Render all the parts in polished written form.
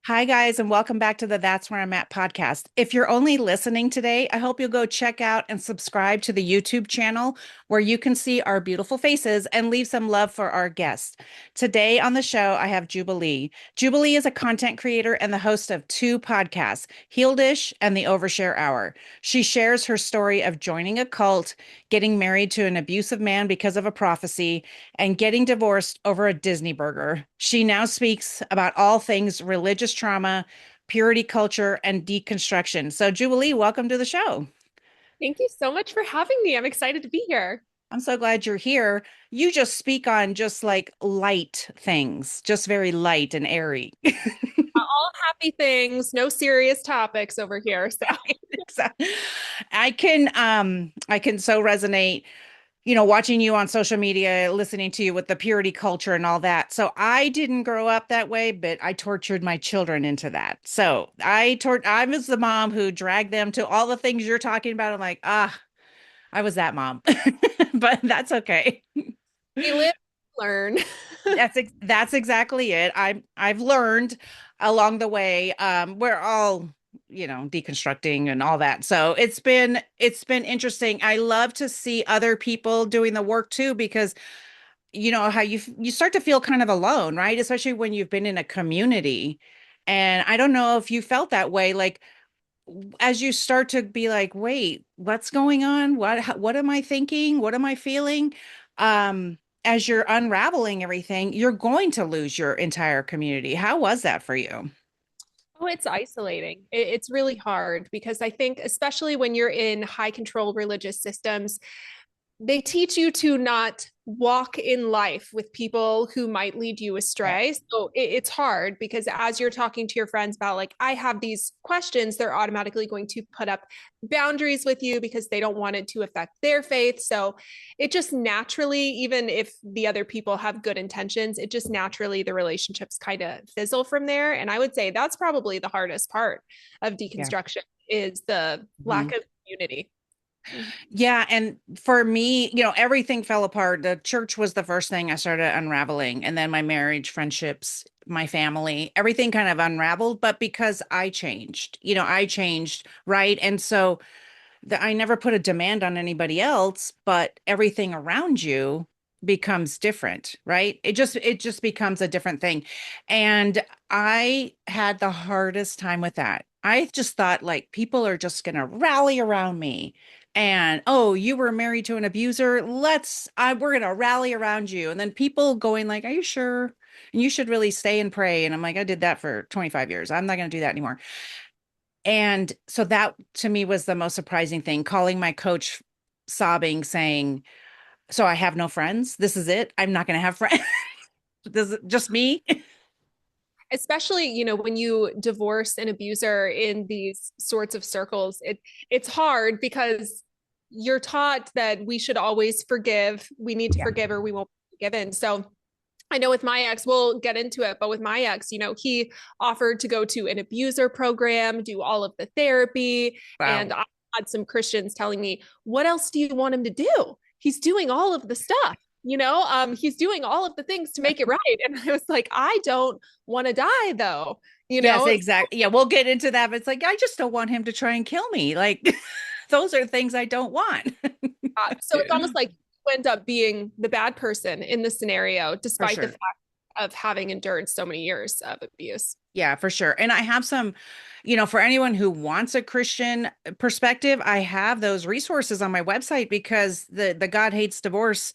Hi, guys, and welcome back to the That's Where I'm At podcast. If you're only listening today, I hope you'll go check out and subscribe to the YouTube channel where you can see our beautiful faces and leave some love for our guests. Today on the show, I have Jubilee. Jubilee is a content creator and the host of two podcasts, Healedish and the Overshare Hour. She shares her story of joining a cult, getting married to an abusive man because of a prophecy, and getting divorced over a Disney burger. She now speaks about all things religious trauma, purity culture, and deconstruction. So, Jubilee, welcome to the show. Thank you so much for having me. I'm excited to be here. I'm so glad you're here. You just speak on just like light things, just very light and airy. All happy things, no serious topics over here. So, I can so resonate, watching you on social media, listening to you with the purity culture and all that. So I didn't grow up that way, but I tortured my children into that. So I was the mom who dragged them to all the things you're talking about. I'm like, I was that mom, but that's okay. we live, learn. That's exactly it. I've learned along the way. We're all, deconstructing and all that. So it's been interesting. I love to see other people doing the work too, because you know how you start to feel kind of alone, right? Especially when you've been in a community. And I don't know if you felt that way, like as you start to be like, wait, what's going on? What am I thinking? What am I feeling? As you're unraveling everything, you're going to lose your entire community. How was that for you? Oh, it's isolating. It's really hard because I think, especially when you're in high control religious systems, they teach you to not walk in life with people who might lead you Yeah. astray. So it's hard because as you're talking to your friends about, like, I have these questions, they're automatically going to put up boundaries with you because they don't want it to affect their faith. So it just naturally, even if the other people have good intentions, it just naturally, the relationships kind of fizzle from there. And I would say that's probably the hardest part of Yeah. deconstruction is the lack Mhm. of community. Yeah, and for me, everything fell apart. The church was the first thing I started unraveling, and then my marriage, friendships, my family, everything kind of unraveled, but because I changed, right? And so I never put a demand on anybody else, but everything around you becomes different, right? It just becomes a different thing. And I had the hardest time with that. I just thought like people are just going to rally around me. And oh, you were married to an abuser. We're going to rally around you. And then people going like, "Are you sure? And you should really stay and pray." And I'm like, "I did that for 25 years. I'm not going to do that anymore." And so that to me was the most surprising thing, calling my coach sobbing, saying, "So I have no friends. This is it. I'm not going to have friends. This is just me." Especially, when you divorce an abuser in these sorts of circles, it's hard because you're taught that we should always forgive, we need to Yeah. forgive or we won't be forgiven. So I know with my ex, we'll get into it, but with my ex, he offered to go to an abuser program, do all of the therapy. And Wow. I had some Christians telling me, what else do you want him to do? He's doing all of the stuff. He's doing all of the things to make it right. And I was like, I don't want to die though, you Yes, know? exactly. Yeah, we'll get into that. But it's like, I just don't want him to try and kill me. Like, those are things I don't want. So it's almost like you end up being the bad person in the scenario, For despite the sure. fact of having endured so many years of abuse. Yeah, for sure. And I have some, for anyone who wants a Christian perspective, I have those resources on my website because the God hates divorce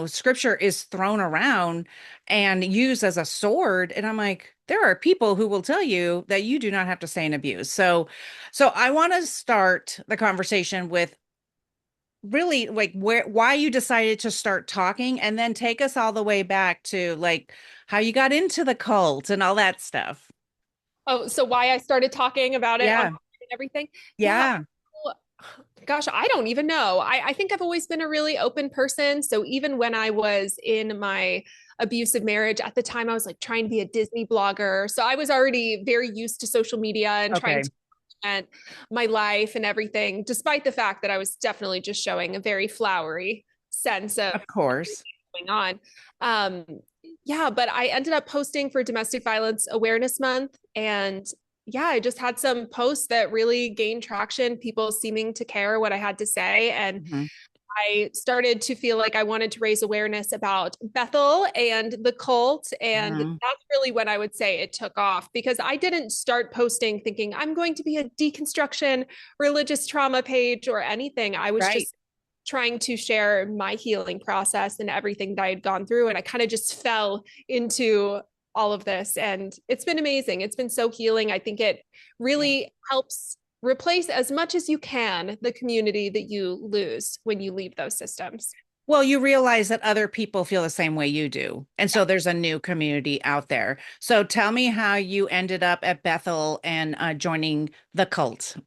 scripture is thrown around and used as a sword. And I'm like, there are people who will tell you that you do not have to stay in abuse. So I want to start the conversation with really like why you decided to start talking and then take us all the way back to like how you got into the cult and all that stuff. Oh, so why I started talking about it on Yeah. and everything? Yeah. Yeah. Well, gosh, I don't even know. I think I've always been a really open person. So even when I was in my abusive marriage, at the time I was like trying to be a Disney blogger. So I was already very used to social media and trying Okay. to and my life and everything, despite the fact that I was definitely just showing a very flowery sense of Of course. going on. Um, yeah, but I ended up posting for Domestic Violence Awareness Month. And yeah, I just had some posts that really gained traction, people seeming to care what I had to say. And Mhm. I started to feel like I wanted to raise awareness about Bethel and the cult. And Mhm. that's really when I would say it took off, because I didn't start posting thinking I'm going to be a deconstruction religious trauma page or anything. I was Right. just trying to share my healing process and everything that I had gone through. And I kind of just fell into all of this. And it's been amazing. It's been so healing. I think it Yeah. really helps replace as much as you can the community that you lose when you leave those systems. Well, you realize that other people feel the same way you do. And so there's a new community out there. So tell me how you ended up at Bethel and joining the cult.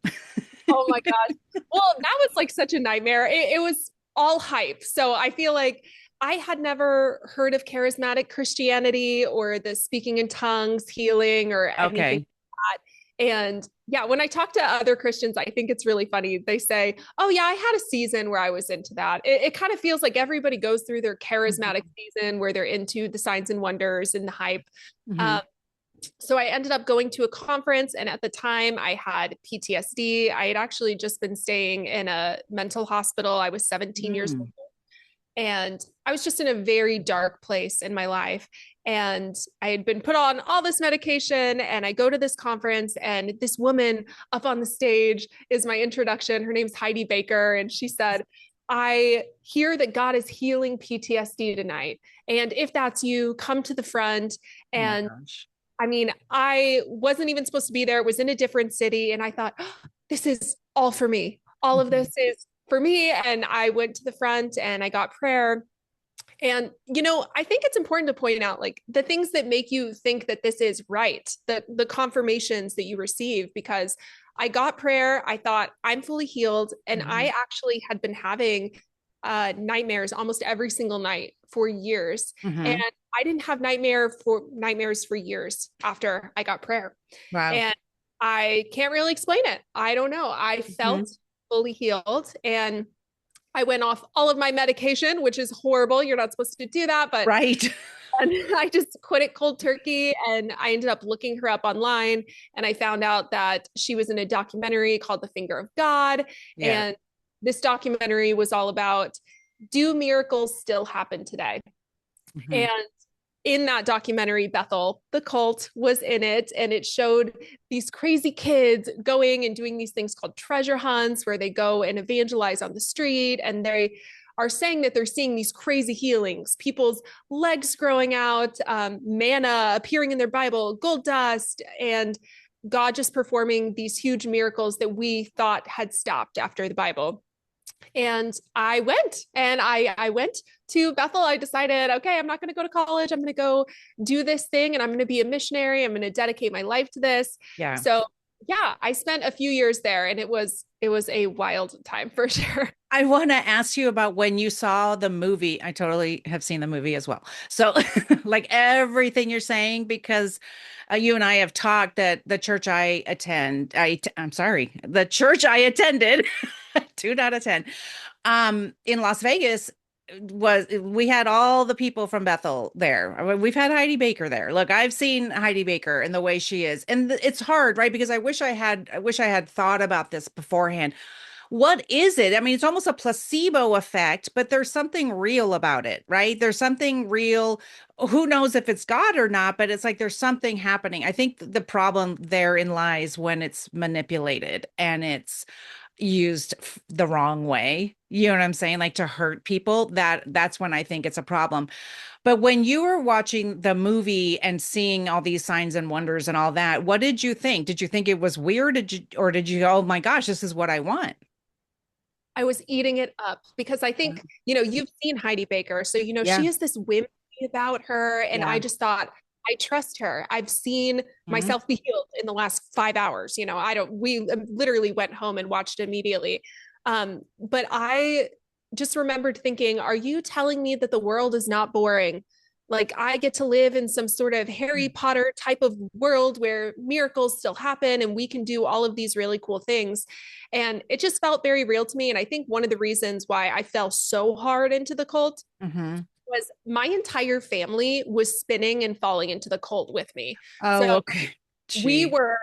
Oh my gosh. Well, that was like such a nightmare. It was all hype. So I feel like I had never heard of charismatic Christianity or the speaking in tongues, healing, or anything Okay. like that. And yeah, when I talk to other Christians, I think it's really funny. They say, "Oh yeah, I had a season where I was into that." It kind of feels like everybody goes through their charismatic Mhm. season where they're into the signs and wonders and the hype. Mhm. Um, so I ended up going to a conference, and at the time I had PTSD. I had actually just been staying in a mental hospital. I was 17 years Mm. old, and I was just in a very dark place in my life. And I had been put on all this medication, and I go to this conference, and this woman up on the stage is my introduction. Her name's Heidi Baker, and she said, "I hear that God is healing PTSD tonight. And if that's you, come to the front." Oh my And gosh. I mean, I wasn't even supposed to be there. It was in a different city. And I thought, oh, this is all for me. All of Mhm. this is for me. And I went to the front and I got prayer. And, I think it's important to point out like the things that make you think that this is right, the confirmations that you receive, because I got prayer. I thought I'm fully healed. And I Mhm. actually had been having nightmares almost every single night for years. And Mhm. I didn't have nightmares for years after I got prayer. Wow. And I can't really explain it. I don't know. I felt Mhm. fully healed, and I went off all of my medication, which is horrible. You're not supposed to do that, but Right. and I just quit it cold turkey. And I ended up looking her up online, and I found out that she was in a documentary called The Finger of God. Yeah. And this documentary was all about, do miracles still happen today? Mhm. And in that documentary, Bethel, the cult, was in it, and it showed these crazy kids going and doing these things called treasure hunts, where they go and evangelize on the street, and they are saying that they're seeing these crazy healings, people's legs growing out, manna appearing in their Bible, gold dust, and God just performing these huge miracles that we thought had stopped after the Bible. And I went to Bethel. I decided, okay, I'm not going to go to college. I'm going to go do this thing, and I'm going to be a missionary. I'm going to dedicate my life to this. Yeah. So yeah, I spent a few years there, and it was a wild time for sure. I want to ask you about when you saw the movie. I totally have seen the movie as well. So, like everything you're saying, because you and I have talked that the church I attend, I'm sorry, the church I attended, 2 out of 10, in Las Vegas we had all the people from Bethel there. We've had Heidi Baker there. Look, I've seen Heidi Baker and the way she is. And it's hard, right? Because I wish I had thought about this beforehand. What is it? I mean, it's almost a placebo effect, but there's something real about it, right? There's something real. Who knows if it's God or not, but it's like there's something happening. I think the problem therein lies when it's manipulated and it's used the wrong way. You know what I'm saying? Like to hurt people. That's when I think it's a problem. But when you were watching the movie and seeing all these signs and wonders and all that, what did you think? Did you think it was weird? Or did you go, oh my gosh, this is what I want? I was eating it up because I think, you've seen Heidi Baker. So, she Yeah. has this whimsy about her. And I Yeah. just thought, I trust her. I've seen Mhm. myself be healed in the last 5 hours. We literally went home and watched immediately. But I just remembered thinking, are you telling me that the world is not boring? Like I get to live in some sort of Harry Potter type of world where miracles still happen and we can do all of these really cool things. And it just felt very real to me. And I think one of the reasons why I fell so hard into the cult Mhm. was my entire family was spinning and falling into the cult with me. Oh, So okay. we Gee, were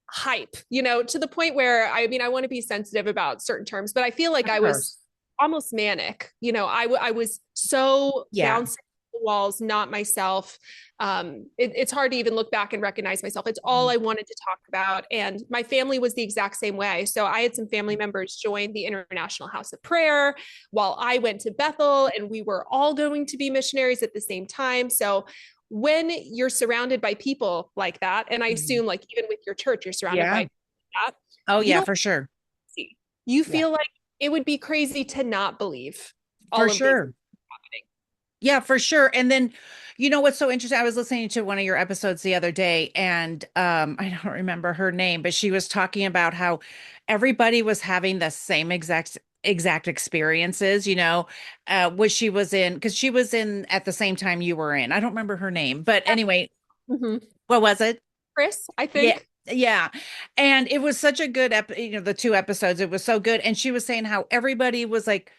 hype, to the point where, I mean, I want to be sensitive about certain terms, but I feel like of I was course. almost manic. I was so Yeah. bouncing the walls, not myself. It's hard to even look back and recognize myself. It's all Mhm. I wanted to talk about. And my family was the exact same way. So I had some family members join the International House of Prayer while I went to Bethel, and we were all going to be missionaries at the same time. So when you're surrounded by people like that, and I Mhm. assume like even with your church, you're surrounded Yeah. by that, Oh, you yeah, don't for sure. see. You Yeah, feel like it would be crazy to not believe for all of these sure. happening. Yeah, for sure. And then, what's so interesting? I was listening to one of your episodes the other day, and I don't remember her name, but she was talking about how everybody was having the same exact experiences, which she was in, because she was in at the same time you were in. I don't remember her name, but anyway, Mhm. what was it? Chris, I Yeah. think. Yeah. And it was such a good the two episodes, it was so good. And she was saying how everybody was like,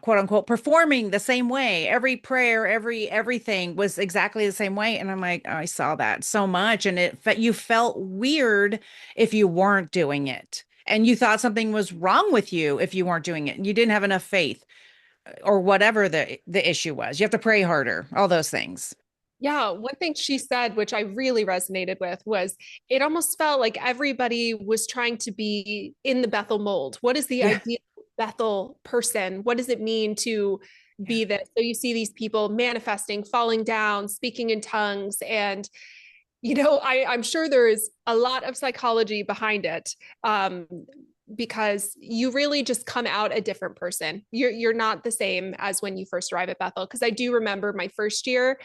quote unquote, performing the same way. Every prayer, everything was exactly the same way. And I'm like, oh, I saw that so much. And you felt weird if you weren't doing it. And you thought something was wrong with you if you weren't doing it. And you didn't have enough faith or whatever the issue was. You have to pray harder, all those things. Yeah, one thing she said, which I really resonated with, was it almost felt like everybody was trying to be in the Bethel mold. What is the Yeah. ideal Bethel person? What does it mean to Yeah. be this? So you see these people manifesting, falling down, speaking in tongues, and I'm sure there is a lot of psychology behind it. Because you really just come out a different person. You're not the same as when you first arrive at Bethel. Because I do remember my first year,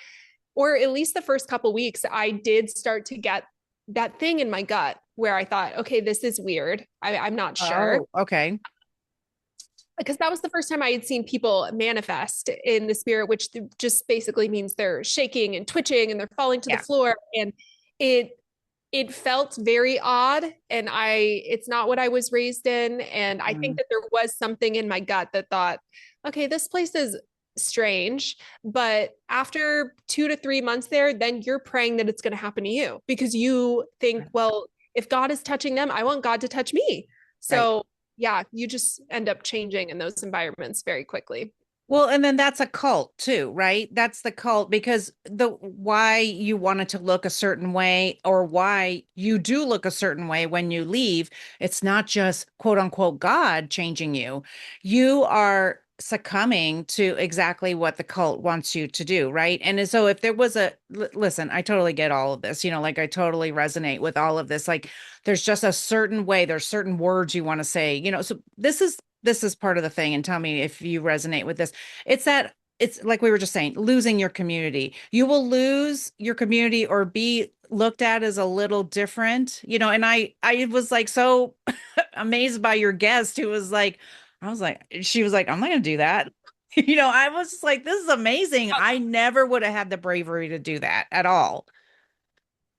or at least the first couple weeks, I did start to get that thing in my gut where I thought, okay, this is weird. I'm not sure. Oh, okay. Because that was the first time I had seen people manifest in the spirit, which just basically means they're shaking and twitching and they're falling to the Yeah. floor. And it it felt very odd, and it's not what I was raised in. And I think Mm, that there was something in my gut that thought, okay, this place is strange. But after 2 to 3 months there, then you're praying that it's going to happen to you because you think, well, if God is touching them, I want God to touch me. right. So yeah, you just end up changing in those environments very quickly. Well, and then that's a cult too, right? That's the cult because the why you wanted to look a certain way or why you do look a certain way when you leave, it's not just quote unquote God changing you. You are succumbing to exactly what the cult wants you to do, right? And so if there was listen, I totally get all of this, like I totally resonate with all of this. Like there's just a certain way, there's certain words you want to say, so this is part of the thing, and tell me if you resonate with this. It's like we were just saying, losing your community. You will lose your community or be looked at as a little different, and I was like so amazed by your guest who was like, she was like, I'm not gonna do that. I was just like, this is amazing. I never would have had the bravery to do that at all.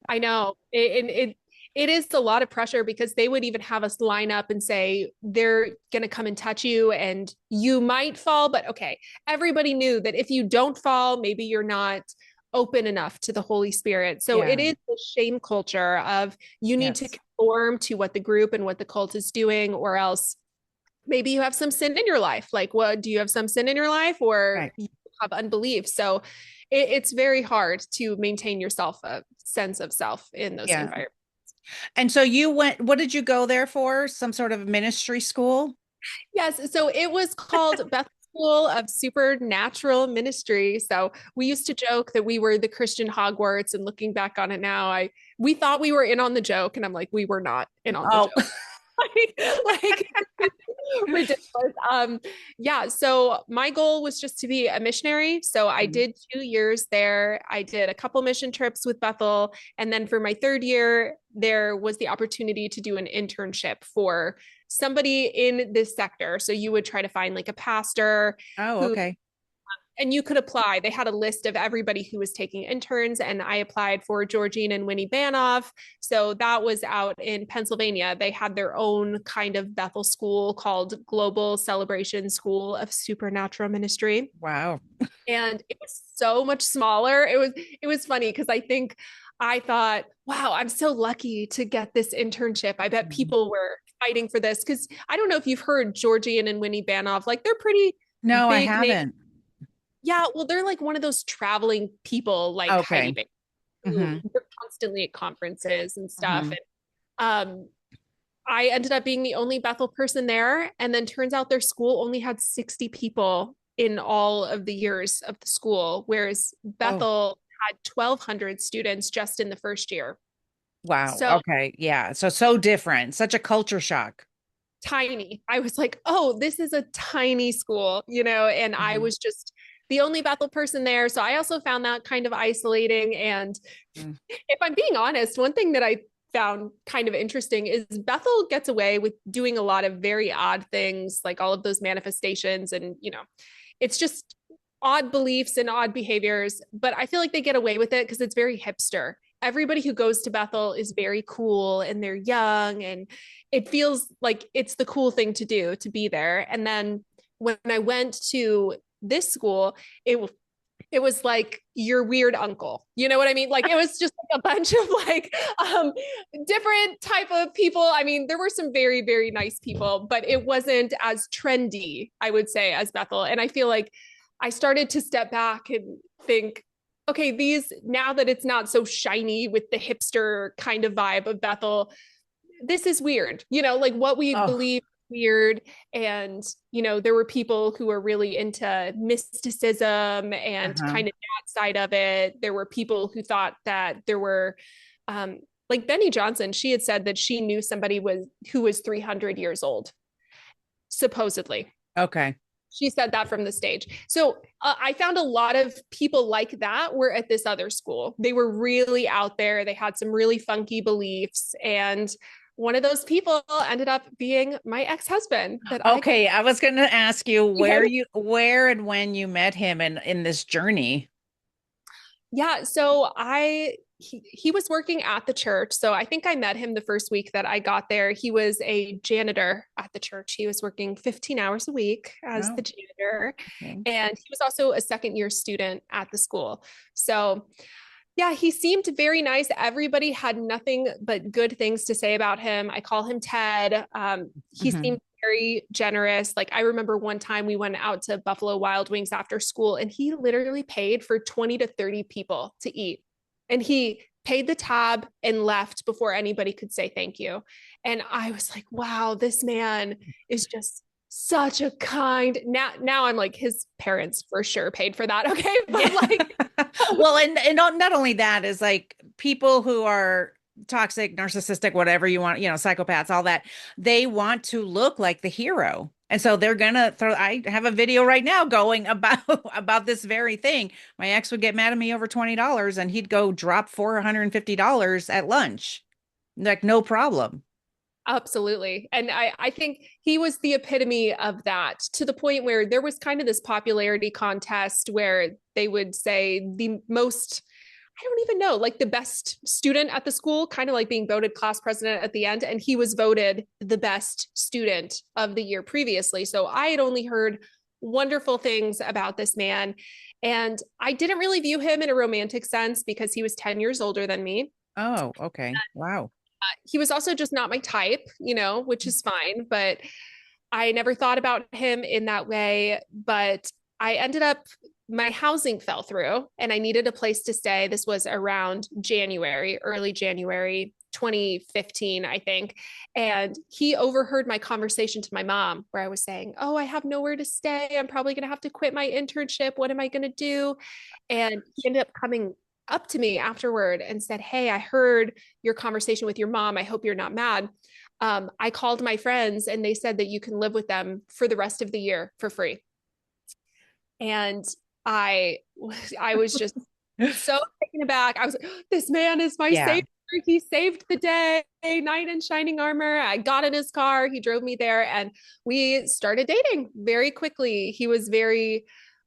I know. It is a lot of pressure because they would even have us line up and say they're going to come and touch you and you might fall, but okay. Everybody knew that if you don't fall, maybe you're not open enough to the Holy Spirit. So it Yeah. is the shame culture of you need to Yes. conform to what the group and what the cult is doing, or else maybe you have some sin in your life. Like, what do you have some sin in your life, or Right. you have unbelief? So it's very hard to maintain yourself a sense of self in those Yeah. environments. And so what did you go there for? Some sort of ministry school? Yes. So it was called Bethel School of Supernatural Ministry. So we used to joke that we were the Christian Hogwarts. And looking back on it now, we thought we were in on the joke. And I'm like, we were not in on the Oh, joke. like ridiculous. Yeah. So my goal was just to be a missionary. So I did 2 years there. I did a couple mission trips with Bethel. And then for my third year, there was the opportunity to do an internship for somebody in this sector. So you would try to find like a pastor oh, who okay. and you could apply. They had a list of everybody who was taking interns, and I applied for Georgine and Winnie Banoff. So that was out in Pennsylvania. They had their own kind of Bethel school called Global Celebration School of Supernatural Ministry. Wow. And it was so much smaller. It was funny because I thought, wow, I'm so lucky to get this internship. I bet Mhm. people were fighting for this because I don't know if you've heard Georgian and Winnie Banoff, like they're pretty No, I big names. haven't. Yeah, well, they're like one of those traveling people, like Heidi Okay. Baker, who Hmm. they're constantly at conferences and stuff. Hmm. And I ended up being the only Bethel person there. And then turns out their school only had 60 people in all of the years of the school, whereas Oh, Bethel had 1,200 students just in the first year. wow. So Okay. Yeah. So different. Such a culture shock. tiny. I was like, oh, this is a tiny school, and I Mhm. was just the only Bethel person there. So I also found that kind of isolating. And Mm. if I'm being honest, one thing that I found kind of interesting is Bethel gets away with doing a lot of very odd things, like all of those manifestations. And, it's just odd beliefs and odd behaviors. But I feel like they get away with it because it's very hipster. Everybody who goes to Bethel is very cool and they're young, and it feels like it's the cool thing to do to be there. And then when I went to this school, it it was like your weird uncle. You know what I mean? Like it was just like a bunch of like different type of people. I mean, there were some very, very nice people, but it wasn't as trendy, I would say, as Bethel. And I feel like I started to step back and think, okay, these now that it's not so shiny with the hipster kind of vibe of Bethel, this is weird. Like what we Oh, believe weird. And there were people who were really into mysticism and uh-huh. kind of that side of it. There were people who thought that there were like Benny Johnson, she had said that she knew somebody who was 300 years old, supposedly. Okay. She said that from the stage. So I found a lot of people like that were at this other school. They were really out there. They had some really funky beliefs. And one of those people ended up being my ex-husband that I got Okay. I was going to ask you married. where and when you met him in this journey. Yeah, so he was working at the church. So I think I met him the first week that I got there. He was a janitor at the church. He was working 15 hours a week as Oh, the janitor. okay. And he was also a second year student at the school. So yeah, he seemed very nice. Everybody had nothing but good things to say about him. I call him Ted. He Hmm. seemed very generous. Like I remember one time we went out to Buffalo Wild Wings after school, and he literally paid for 20 to 30 people to eat. And he paid the tab and left before anybody could say thank you. And I was like, wow, this man is just such a kind. Now I'm like, his parents for sure paid for that. Okay. Yeah. But like Well, and not only that is like people who are toxic, narcissistic, whatever you want, psychopaths, all that, they want to look like the hero. And so they're gonna throw. I have a video right now going about about this very thing. My ex would get mad at me over $20 and he'd go drop $450 at lunch. Like, no problem. absolutely. And I think he was the epitome of that, to the point where there was kind of this popularity contest where they would say the most, I don't even know, like the best student at the school, kind of like being voted class president at the end. And he was voted the best student of the year previously. So I had only heard wonderful things about this man. And I didn't really view him in a romantic sense because he was 10 years older than me. Oh, okay. Wow. He was also just not my type, which is fine, but I never thought about him in that way. But I ended up, my housing fell through and I needed a place to stay. This was around January, early January 2015, I think. And he overheard my conversation to my mom where I was saying, oh, I have nowhere to stay. I'm probably going to have to quit my internship. What am I going to do? And he ended up coming up to me afterward and said, hey, I heard your conversation with your mom. I hope you're not mad. I called my friends and they said that you can live with them for the rest of the year for free. And I, I was just so taken aback. I was like, this man is my Yeah. savior. He saved the day, knight in shining armor. I got in his car. He drove me there and we started dating very quickly. He was very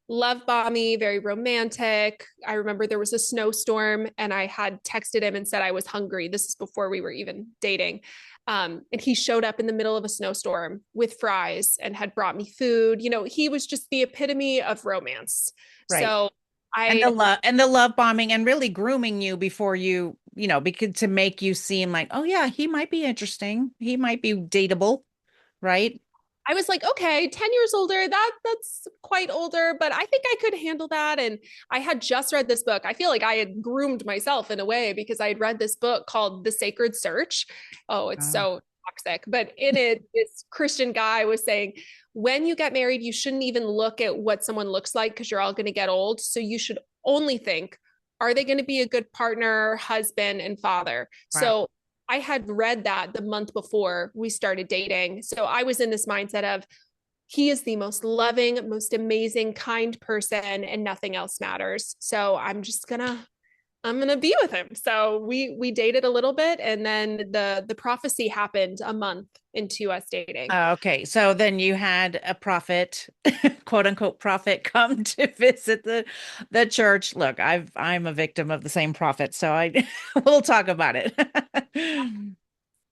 love bomby, very romantic. I remember there was a snowstorm and I had texted him and said I was hungry. This is before we were even dating. And he showed up in the middle of a snowstorm with fries and had brought me food. He was just the epitome of romance. Right. So And I the love bombing and really grooming you before because to make you seem like, oh yeah, he might be interesting. He might be dateable, right? I was like, okay, 10 years older, that's quite older, but I think I could handle that. And I had just read this book. I feel like I had groomed myself in a way because I had read this book called The Sacred Search. Oh, it's Oh, so toxic. But in it, this Christian guy was saying, when you get married, you shouldn't even look at what someone looks like because you're all going to get old. So you should only think, are they going to be a good partner, husband, and father? wow. So I had read that the month before we started dating. So I was in this mindset of he is the most loving, most amazing, kind person, and nothing else matters. So I'm gonna be with him. So we dated a little bit, and then the prophecy happened a month into us dating. Okay, so then you had a prophet, quote unquote prophet, come to visit the church. Look, I'm a victim of the same prophet, so I we'll talk about it.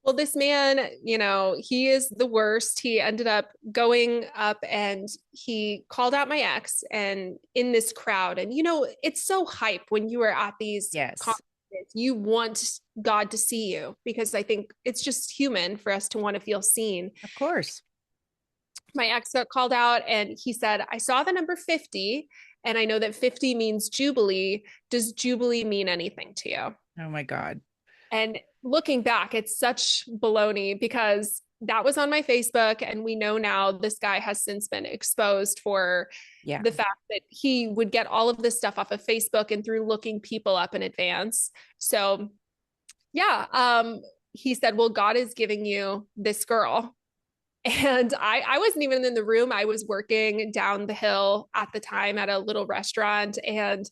Well, this man, he is the worst. He ended up going up and he called out my ex and in this crowd. And, it's so hype when you are at these Yes, conferences. You want God to see you because I think it's just human for us to want to feel seen. of course. My ex got called out and he said, I saw the number 50 and I know that 50 means Jubilee. Does Jubilee mean anything to you? Oh my God. And looking back, it's such baloney because that was on my Facebook. And we know now this guy has since been exposed for Yeah. the fact that he would get all of this stuff off of Facebook and through looking people up in advance. So, yeah, he said, well, God is giving you this girl. And I wasn't even in the room. I was working down the hill at the time at a little restaurant. And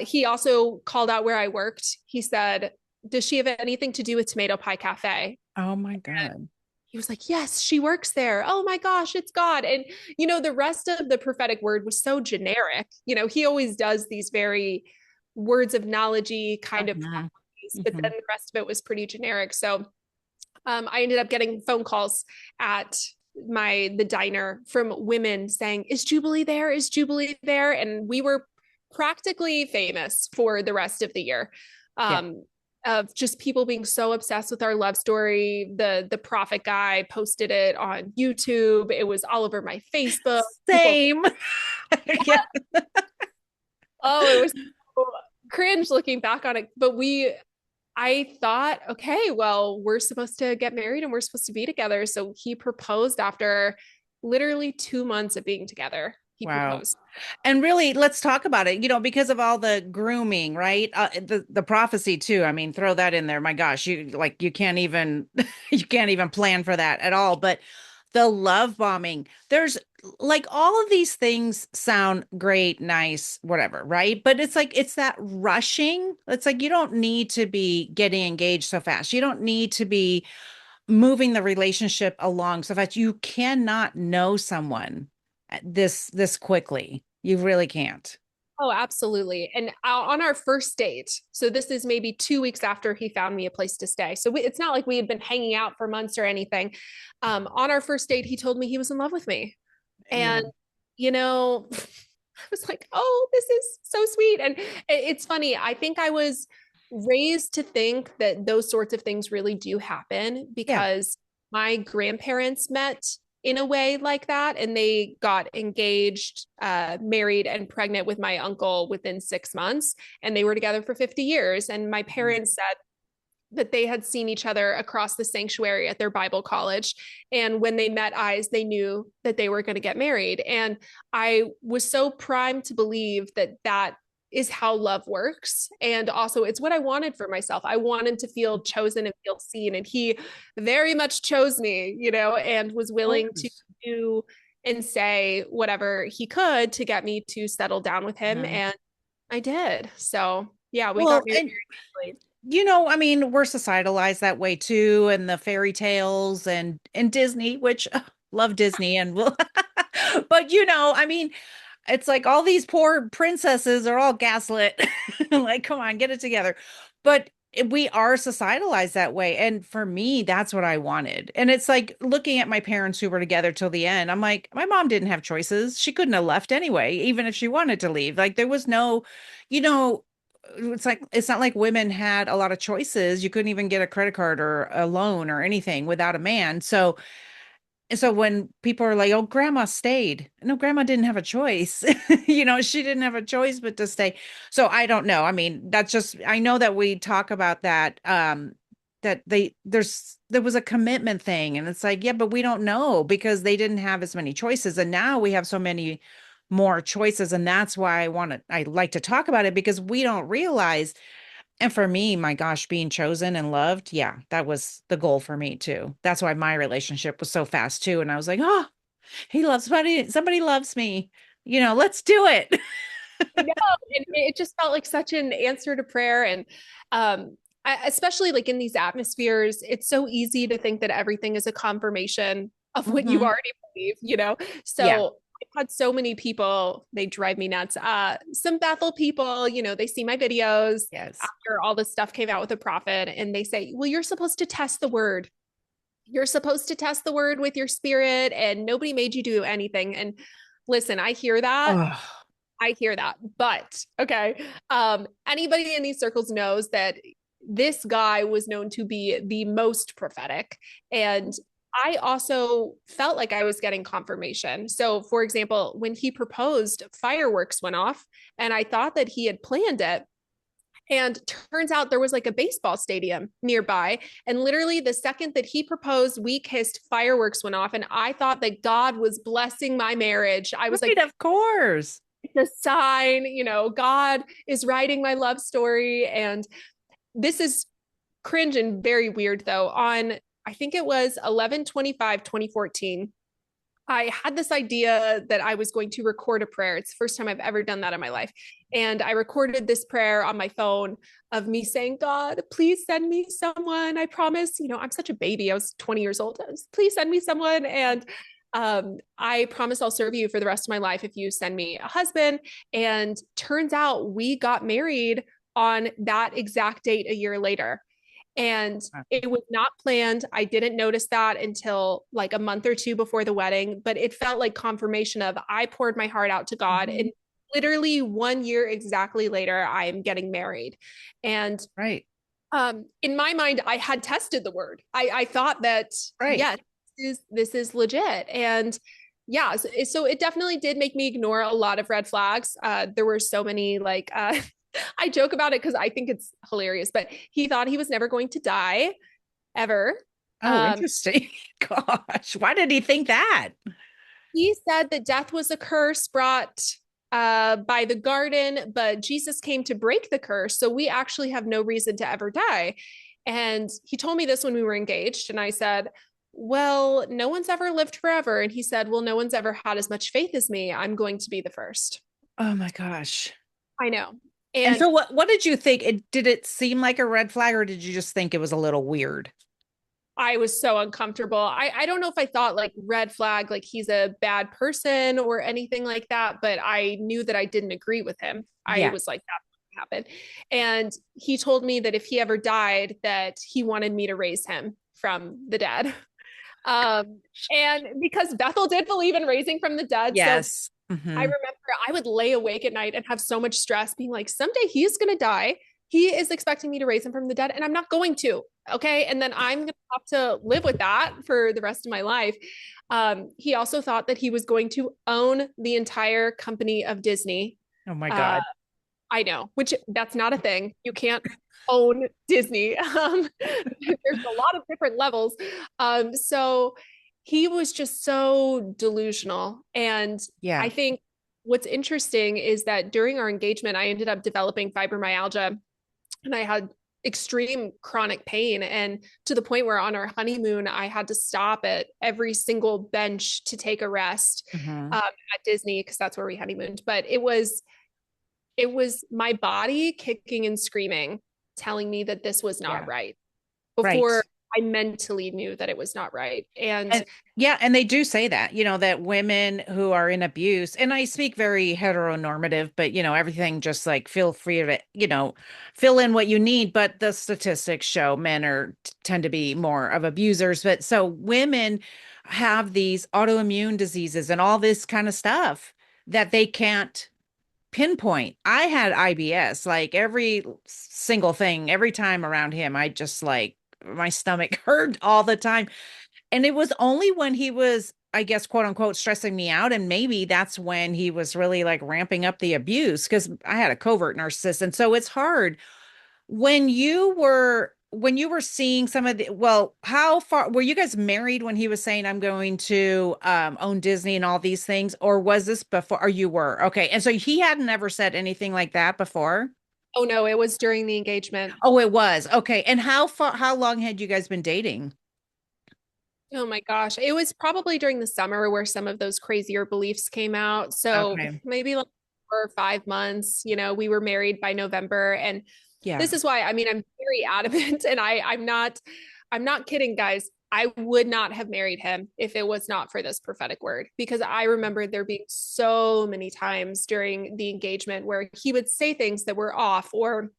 he also called out where I worked. He said, does she have anything to do with Tomato Pie Cafe? Oh my And God. he was like, yes, she works there. Oh my gosh, it's God. And, the rest of the prophetic word was so generic. He always does these very words of knowledge kind of Uh-huh. prophecies, but Hmm. then the rest of it was pretty generic. So I ended up getting phone calls at the diner from women saying, is Jubilee there? Is Jubilee there? And we were practically famous for the rest of the year. Yeah. Of just people being so obsessed with our love story. The prophet guy posted it on YouTube. It was all over my Facebook. People, Same. Yeah. oh, it was so cringe looking back on it. But I thought, okay, well, we're supposed to get married and we're supposed to be together. So he proposed after literally 2 months of being together. He Wow. proposed. And really, let's talk about it, because of all the grooming, right? The prophecy too. I mean, throw that in there. My gosh, you can't even you can't even plan for that at all. But the love bombing, there's like all of these things sound great, nice, whatever, right? But it's like it's that rushing. It's like you don't need to be getting engaged so fast. You don't need to be moving the relationship along so fast. You cannot know someone this quickly. You really can't. Oh, absolutely. And on our first date, so this is maybe 2 weeks after he found me a place to stay. So it's not like we had been hanging out for months or anything. On our first date, he told me he was in love with me. Yeah. And, I was like, oh, this is so sweet. And it's funny. I think I was raised to think that those sorts of things really do happen Yeah. because my grandparents met in a way like that and they got engaged, married and pregnant with my uncle within 6 months and they were together for 50 years and my Mhm. parents said that they had seen each other across the sanctuary at their Bible college. And when they met eyes, they knew that they were going to get married. And I was so primed to believe that that is how love works. And also, it's what I wanted for myself. I wanted to feel chosen and feel seen. And he very much chose me, and was Of willing to course. do and say whatever he could to get me to settle down with him. Mhm. And I did. So, yeah, we got Well, married and very quickly. I mean, we're societalized that way too, and the fairy tales and Disney, which love Disney and will but I mean, it's like all these poor princesses are all gaslit. Like, come on, get it together. But we are societalized that way. And for me, that's what I wanted. And it's like looking at my parents who were together till the end. I'm like, my mom didn't have choices. She couldn't have left anyway, even if she wanted to leave. Like there was no, you know, it's like it's not like women had a lot of choices. You couldn't even get a credit card or a loan or anything without a man. So and so when people are like, "Oh, grandma stayed." No, grandma didn't have a choice. She didn't have a choice but to stay. So I don't know. I mean, that's just I know that we talk about that that there was a commitment thing and it's like, yeah, but we don't know because they didn't have as many choices and now we have so many more choices and that's why I like to talk about it because we don't realize and for me, my gosh, being chosen and loved, yeah, that was the goal for me too. That's why my relationship was so fast too. And I was like, oh, he loves somebody loves me. Let's do it. I know. And it just felt like such an answer to prayer. And especially like in these atmospheres, it's so easy to think that everything is a confirmation of what you Mhm. already believe. Yeah. So I've had so many people, they drive me nuts. Some Bethel people, they see my videos Yes. after all this stuff came out with the prophet, and they say, well, you're supposed to test the word. You're supposed to test the word with your spirit, and nobody made you do anything. And listen, I hear that. Oh, I hear that. But okay. Anybody in these circles knows that this guy was known to be the most prophetic. And I also felt like I was getting confirmation. So, for example, when he proposed, fireworks went off, and I thought that he had planned it. And turns out there was like a baseball stadium nearby. And literally, the second that he proposed, we kissed, fireworks went off. And I thought that God was blessing my marriage. I was like, right, of course. it's a sign, God is writing my love story. And this is cringe and very weird though. On, I think it was 11/25/2014, I had this idea that I was going to record a prayer. It's the first time I've ever done that in my life. And I recorded this prayer on my phone of me saying, God, please send me someone. I promise, I'm such a baby. I was 20 years old. Please send me someone. And I promise I'll serve you for the rest of my life if you send me a husband. And turns out we got married on that exact date a year later. And it was not planned. I didn't notice that until like a month or two before the wedding, but it felt like confirmation of I poured my heart out to God. Mhm. And literally 1 year exactly later, I am getting married. And Right. in my mind, I had tested the word. I thought that, Right. yes, this is legit. And yeah, so it definitely did make me ignore a lot of red flags. There were so many like I joke about it because I think it's hilarious, but he thought he was never going to die ever. Oh, Um, interesting. Gosh, why did he think that? he said that death was a curse brought by the garden, but Jesus came to break the curse. So we actually have no reason to ever die. And he told me this when we were engaged. And I said, well, no one's ever lived forever. And he said, well, no one's ever had as much faith as me. I'm going to be the first. Oh my gosh. I know. And And so what did you think? Did it seem like a red flag or did you just think it was a little weird? I was so uncomfortable. I don't know if I thought like red flag, like he's a bad person or anything like that, but I knew that I didn't agree with him. I Yeah. was like, that happened. And he told me that if he ever died, that he wanted me to raise him from the dead. Um, and because Bethel did believe in raising from the dead. So Yes. I Hmm. remember I would lay awake at night and have so much stress being like, someday he's going to die. He is expecting me to raise him from the dead, and I'm not going to. Okay. And then I'm going to have to live with that for the rest of my life. He also thought that he was going to own the entire company of Disney. Oh my Uh, God. I know, which that's not a thing. You can't own Disney. There's a lot of different levels. So he was just so delusional. And I Yeah. think what's interesting is that during our engagement, I ended up developing fibromyalgia and I had extreme chronic pain. And to the point where on our honeymoon, I had to stop at every single bench to take a rest Hmm. at Disney because that's where we honeymooned. But it was my body kicking and screaming, telling me that this was not Yeah. right. Right. Before I mentally knew that it was not right. And And yeah, and they do say that, that women who are in abuse, and I speak very heteronormative, but everything just like feel free to, fill in what you need. But the statistics show men tend to be more of abusers. But so women have these autoimmune diseases and all this kind of stuff that they can't pinpoint. I had IBS, like every single thing, every time around him, I just like my stomach hurt all the time. And it was only when he was, I guess, quote unquote, stressing me out. And maybe that's when he was really like ramping up the abuse because I had a covert narcissist. And so it's hard when you were seeing some of the, well, how far were you guys married when he was saying I'm going to own Disney and all these things? Or was this before, or you were? Okay. And so he hadn't ever said anything like that before? oh no, it was during the engagement. Oh, it was. Okay. And how long had you guys been dating? Oh my gosh. It was probably during the summer where some of those crazier beliefs came out. So Okay. maybe like 4 or 5 months, we were married by November. And Yeah. this is why, I mean, I'm very adamant and I'm not kidding, guys. I would not have married him if it was not for this prophetic word, because I remember there being so many times during the engagement where he would say things that were off, or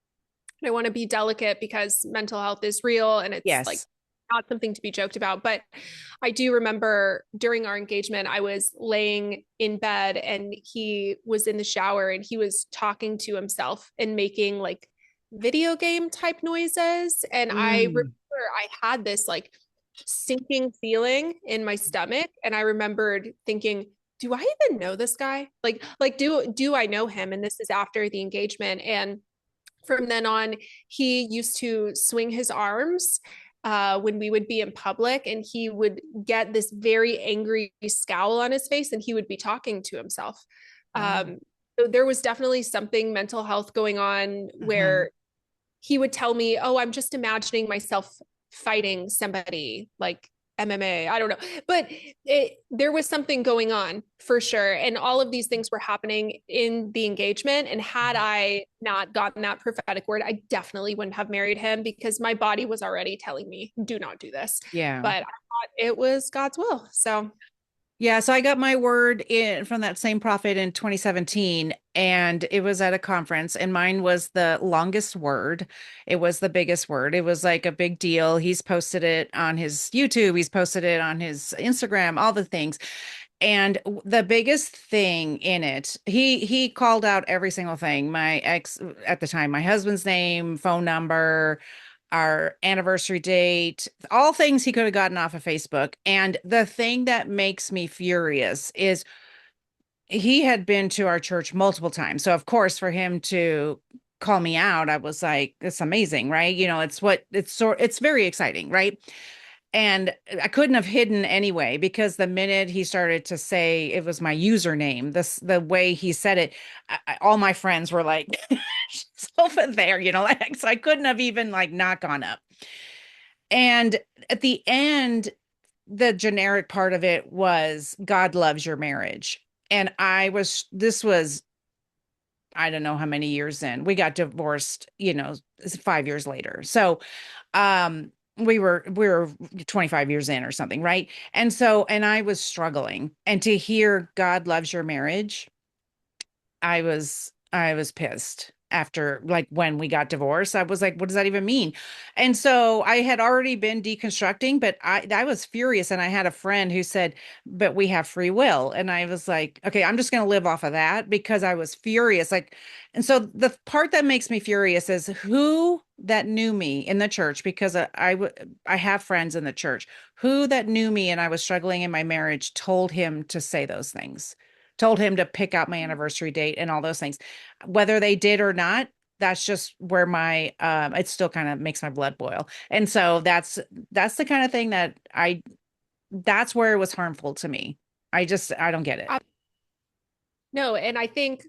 I want to be delicate because mental health is real and it's like Yes. not something to be joked about. But I do remember during our engagement, I was laying in bed and he was in the shower and he was talking to himself and making like video game type noises. And I remember Mm. I had this like sinking feeling in my stomach. And I remembered thinking, do I even know this guy? Like do I know him? And this is after the engagement. And from then on, he used to swing his arms when we would be in public, and he would get this very angry scowl on his face, and he would be talking to himself. Wow. Um, so there was definitely something mental health going on Mhm. where he would tell me, "Oh, I'm just imagining myself fighting somebody like MMA. I don't know." But there was something going on for sure. And all of these things were happening in the engagement. And had I not gotten that prophetic word, I definitely wouldn't have married him because my body was already telling me, do not do this. Yeah. But I thought it was God's will. So, Yeah, so I got my word in from that same prophet in 2017, and it was at a conference, and mine was the longest word. It was the biggest word. It was like a big deal. He's posted it on his YouTube, he's posted it on his Instagram, all the things. And the biggest thing in it, he called out every single thing. My ex at the time, my husband's name, phone number, our anniversary date, all things he could have gotten off of Facebook. And the thing that makes me furious is he had been to our church multiple times. So of course, for him to call me out, I was like, it's amazing, right? It's very exciting, right? And I couldn't have hidden anyway, because the minute he started to say it was my username, the way he said it, all my friends were like, she's over there, like, so I couldn't have even like not gone up. And at the end, the generic part of it was God loves your marriage. And this was, I don't know how many years in. We got divorced, 5 years later. So we were 25 years in or something, right? And I was struggling. And to hear God loves your marriage, I was pissed after, like, when we got divorced. I was like, what does that even mean? And so I had already been deconstructing, but I was furious. And I had a friend who said, but we have free will. And I was like, okay, I'm just going to live off of that, because I was furious. Like, and so the part that makes me furious is who that knew me in the church, because I have friends in the church who that knew me and I was struggling in my marriage told him to say those things, told him to pick out my anniversary date and all those things. Whether they did or not, that's just where my it still kind of makes my blood boil. And so that's the kind of thing that's where it was harmful to me. I don't get it. no, and I think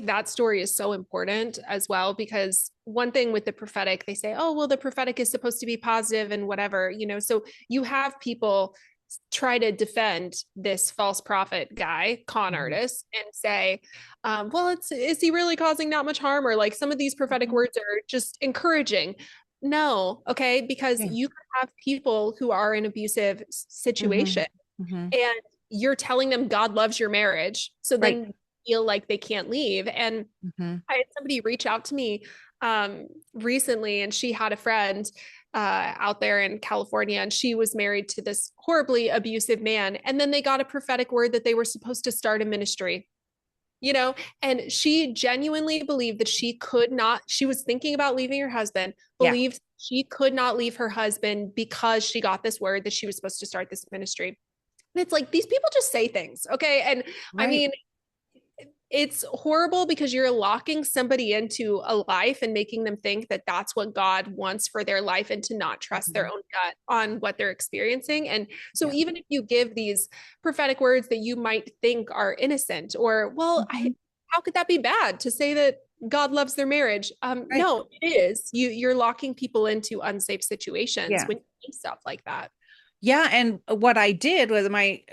that story is so important as well, because one thing with the prophetic, they say, oh, well, the prophetic is supposed to be positive and whatever, so you have people try to defend this false prophet guy, con Mhm. artist, and say, well, is he really causing not much harm? Or like some of these prophetic Mhm. words are just encouraging. No, okay, because Yeah. you could have people who are in abusive Mm-hmm. situation Mm-hmm. and you're telling them God loves your marriage. So Right. then feel like they can't leave. And Mm-hmm. I had somebody reach out to me recently, and she had a friend out there in California, and she was married to this horribly abusive man. And then they got a prophetic word that they were supposed to start a ministry, you know, and she genuinely believed that she could not, she was thinking about leaving her husband, Yeah. believed she could not leave her husband because she got this word that she was supposed to start this ministry. And it's like, these people just say things. Okay. And I Right. mean, it's horrible because you're locking somebody into a life and making them think that that's what God wants for their life and to not trust their Mm-hmm. own gut on what they're experiencing. And so Yeah. even if you give these prophetic words that you might think are innocent or, well, Mm-hmm. how could that be bad to say that God loves their marriage? Right. No, it is. You're locking people into unsafe situations Yeah. when you say stuff like that. Yeah, and what I did was my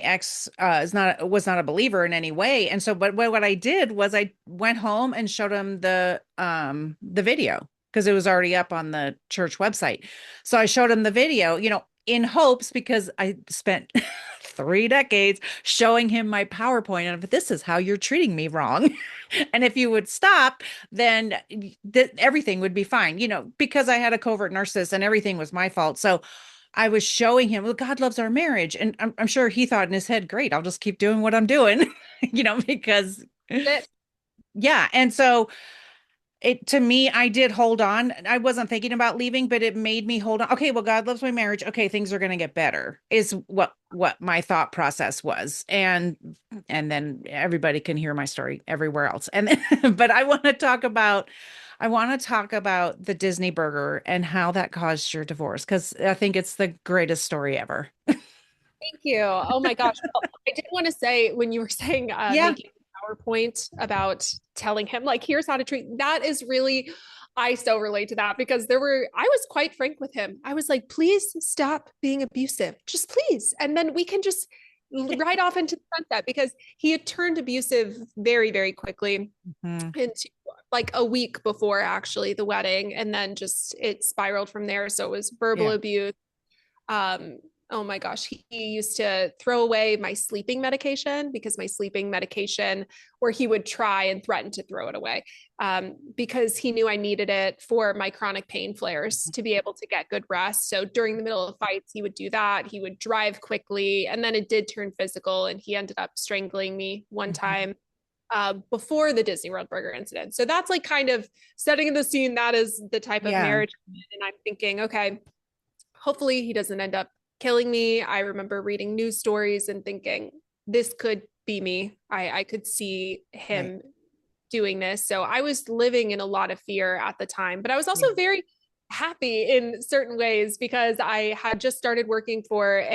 ex was not a believer in any way, and so but what I did was I went home and showed him the video because it was already up on the church website. So I showed him the video, in hopes because I spent 3 decades showing him my PowerPoint of this is how you're treating me wrong. And if you would stop, then everything would be fine, because I had a covert narcissist and everything was my fault. So I was showing him, well, God loves our marriage. And I'm sure he thought in his head, great, I'll just keep doing what I'm doing, because That yeah. And so to me, I did hold on. I wasn't thinking about leaving, but it made me hold on. Okay, well, God loves my marriage. Okay, things are going to get better is what my thought process was. And then everybody can hear my story everywhere else. And then, but I want to talk about the Disney burger and how that caused your divorce because I think it's the greatest story ever. Thank you. Oh my gosh. Well, I did want to say when you were saying Yeah. making a PowerPoint about telling him like here's how to treat that is really I so relate to that because I was quite frank with him. I was like, please stop being abusive. Just please. And then we can just ride off into the sunset because he had turned abusive very, very quickly Mhm. into like a week before actually the wedding. And then just it spiraled from there. So it was verbal Yeah. abuse, um, oh my gosh, he used to throw away my sleeping medication because my sleeping medication, or he would try and threaten to throw it away because he knew I needed it for my chronic pain flares to be able to get good rest. So during the middle of fights, he would do that. He would drive quickly, and then it did turn physical, and he ended up strangling me one Mhm. time before the Disney World Burger incident. So that's like kind of setting the scene. That is the type of Yeah. marriage. And I'm thinking, okay, hopefully he doesn't end up killing me. I remember reading news stories and thinking, this could be me. I could see Right. him doing this. So I was living in a lot of fear at the time, but I was Yeah. also very happy in certain ways because I had just started working for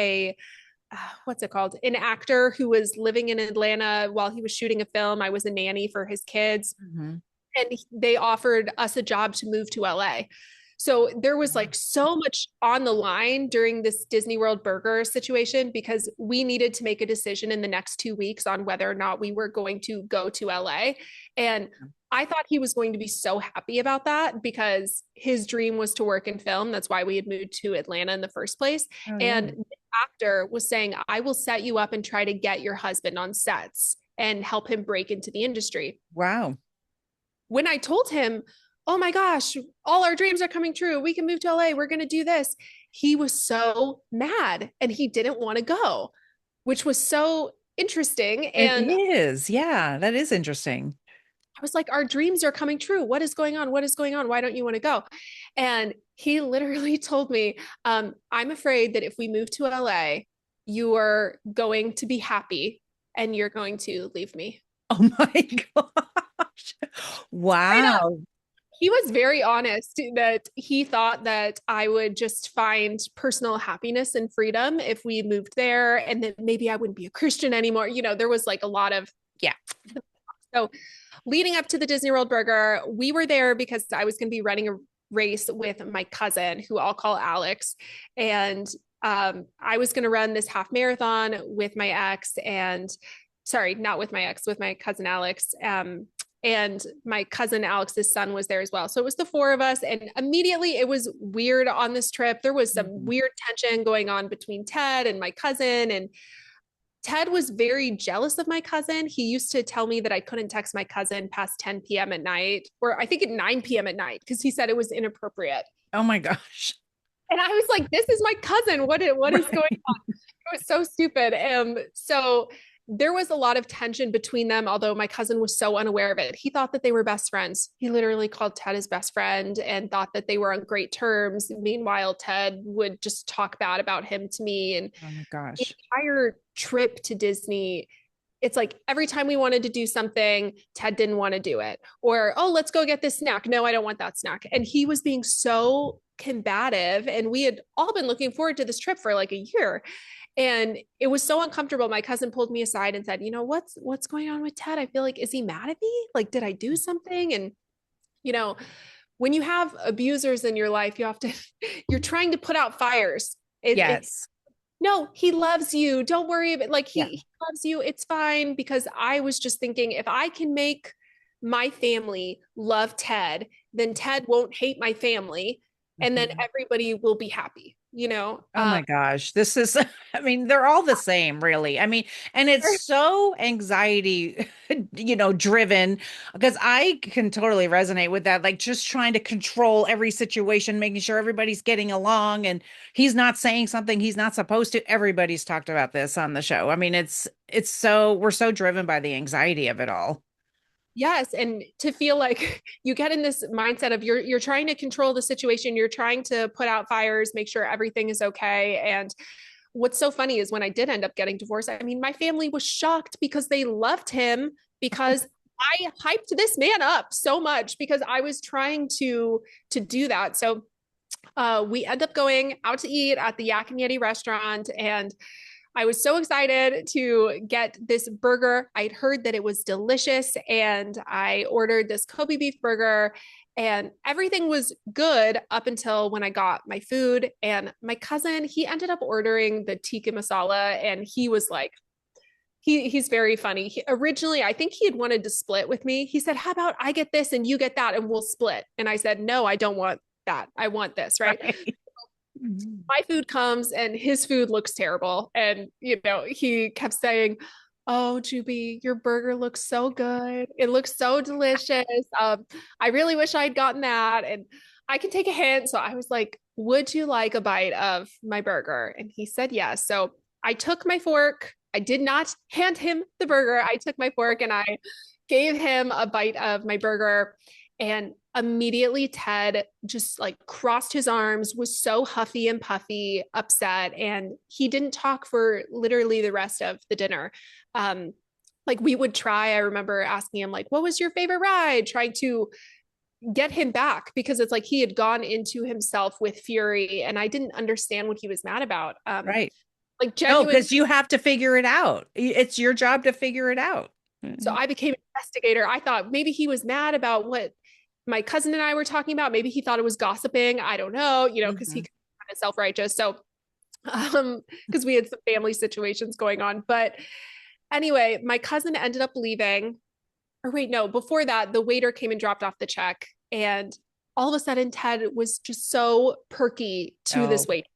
what's it called? An actor who was living in Atlanta while he was shooting a film. I was a nanny for his kids, Mhm. and they offered us a job to move to LA. So there was like so much on the line during this Disney World burger situation because we needed to make a decision in the next 2 weeks on whether or not we were going to go to LA. And I thought he was going to be so happy about that because his dream was to work in film. That's why we had moved to Atlanta in the first place. Oh, yeah. And the actor was saying, I will set you up and try to get your husband on sets and help him break into the industry. Wow. When I told him, oh my gosh, all our dreams are coming true. We can move to LA. We're going to do this. He was so mad and he didn't want to go, which was so interesting. It And is. Yeah, that is interesting. I was like, our dreams are coming true. What is going on? What is going on? Why don't you want to go? And he literally told me, I'm afraid that if we move to LA, you are going to be happy and you're going to leave me. Oh my gosh. Right. Wow. He was very honest that he thought that I would just find personal happiness and freedom if we moved there and that maybe I wouldn't be a Christian anymore. You know, there was like a lot of, Yeah. so leading up to the Disney World Burger, we were there because I was going to be running a race with my cousin, who I'll call Alex. And I was going to run this half marathon with my ex and sorry, not with my ex, with my cousin Alex. and my cousin Alex's son was there as well. So it was the four of us. And immediately it was weird on this trip. There was some weird tension going on between Ted and my cousin. And Ted was very jealous of my cousin. He used to tell me that I couldn't text my cousin past 10 p.m. at night, or I think at 9 p.m. at night, because he said it was inappropriate. Oh my gosh. And I was like, this is my cousin. What is going on? It was so stupid. So there was a lot of tension between them, although my cousin was so unaware of it. He thought that they were best friends. He literally called Ted his best friend and thought that they were on great terms. Meanwhile, Ted would just talk bad about him to me. And Oh my gosh. the entire trip to Disney, it's like every time we wanted to do something, Ted didn't want to do it. Or, oh, let's go get this snack. No, I don't want that snack. And he was being so combative. And we had all been looking forward to this trip for like a year. And it was so uncomfortable. My cousin pulled me aside and said, you know, what's going on with Ted? I feel like, is he mad at me? Like, did I do something? And, you know, when you have abusers in your life, you have to, you're trying to put out fires. Yes. No, he loves you. Don't worry about like he loves you. It's fine. Because I was just thinking, if I can make my family love Ted, then Ted won't hate my family. And then everybody will be happy, you know? Oh my gosh. This is, I mean, they're all the same, really. I mean, and it's so anxiety, driven, because I can totally resonate with that. Like just trying to control every situation, making sure everybody's getting along and he's not saying something he's not supposed to. Everybody's talked about this on the show. I mean, we're so driven by the anxiety of it all. Yes, and to feel like you get in this mindset of you're trying to control the situation, you're trying to put out fires, make sure everything is okay. And what's so funny is when I did end up getting divorced, I mean, my family was shocked because they loved him because I hyped this man up so much because I was trying to do that. So we end up going out to eat at the Yak and Yeti restaurant, and I was so excited to get this burger. I'd heard that it was delicious, and I ordered this Kobe beef burger, and everything was good up until when I got my food. And my cousin, he ended up ordering the tikka masala, and he was like, he's very funny. Originally, I think he had wanted to split with me. He said, how about I get this and you get that and we'll split? And I said, no, I don't want that. I want this, right? My food comes and his food looks terrible. And, he kept saying, oh, Juby, your burger looks so good. It looks so delicious. I really wish I'd gotten that. And I can take a hint. So I was like, would you like a bite of my burger? And he said yes. So I took my fork. I did not hand him the burger. I took my fork and I gave him a bite of my burger. And immediately Ted just like crossed his arms, was so huffy and puffy, upset, and he didn't talk for literally the rest of the dinner. Like we would try, I remember asking him like, what was your favorite ride? Trying to get him back because it's like he had gone into himself with fury and I didn't understand what he was mad about. Right. Like no, because you have to figure it out. It's your job to figure it out. So I became an investigator. I thought maybe he was mad about what my cousin and I were talking about. Maybe he thought it was gossiping. I don't know, because he kind of self-righteous. So, because we had some family situations going on. But anyway, my cousin ended up leaving. Or wait, no, before that, the waiter came and dropped off the check. And all of a sudden, Ted was just so perky to this waiter.